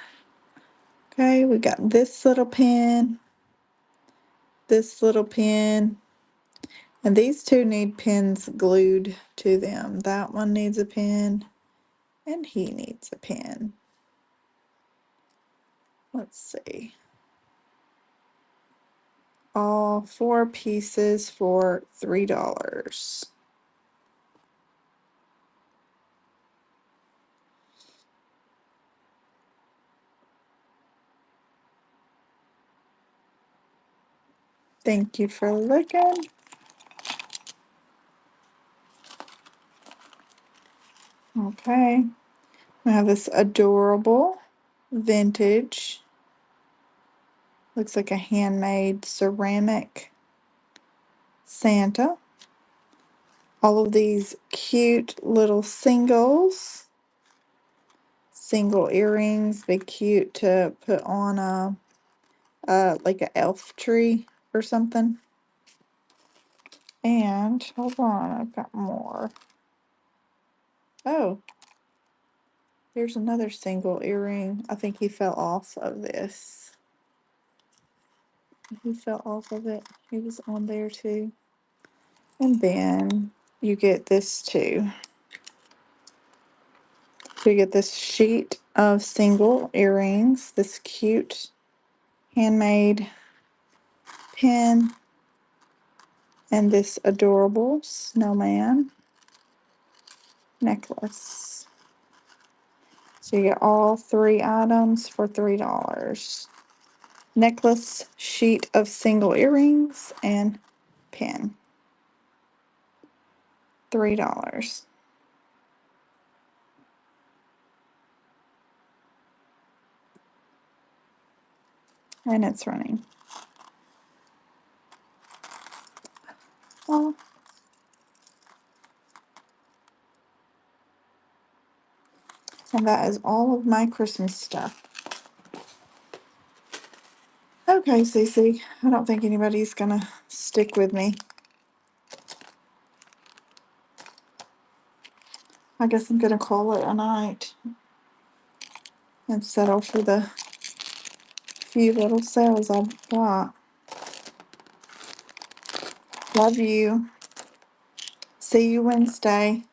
Okay, we got this little pin, this little pin, and these 2 need pins glued to them. That one needs a pin, and he needs a pin. Let's see. All 4 pieces for $3. Thank you for looking. Okay. We have this adorable vintage. Looks like a handmade ceramic Santa. All of these cute little single earrings. Be cute to put on like a elf tree or something. And hold on, I've got more. Oh, here's another single earring. I think he fell off of this. He fell off of it. He was on there too. And then you get this too. So you get this sheet of single earrings, this cute handmade pin, and this adorable snowman necklace. So you get all 3 items for $3. Necklace, sheet of single earrings, and pin. $3. And it's running. Oh. And that is all of my Christmas stuff. Okay, Cece, I don't think anybody's gonna stick with me. I guess I'm gonna call it a night and settle for the few little sales I've got. Love you. See you Wednesday.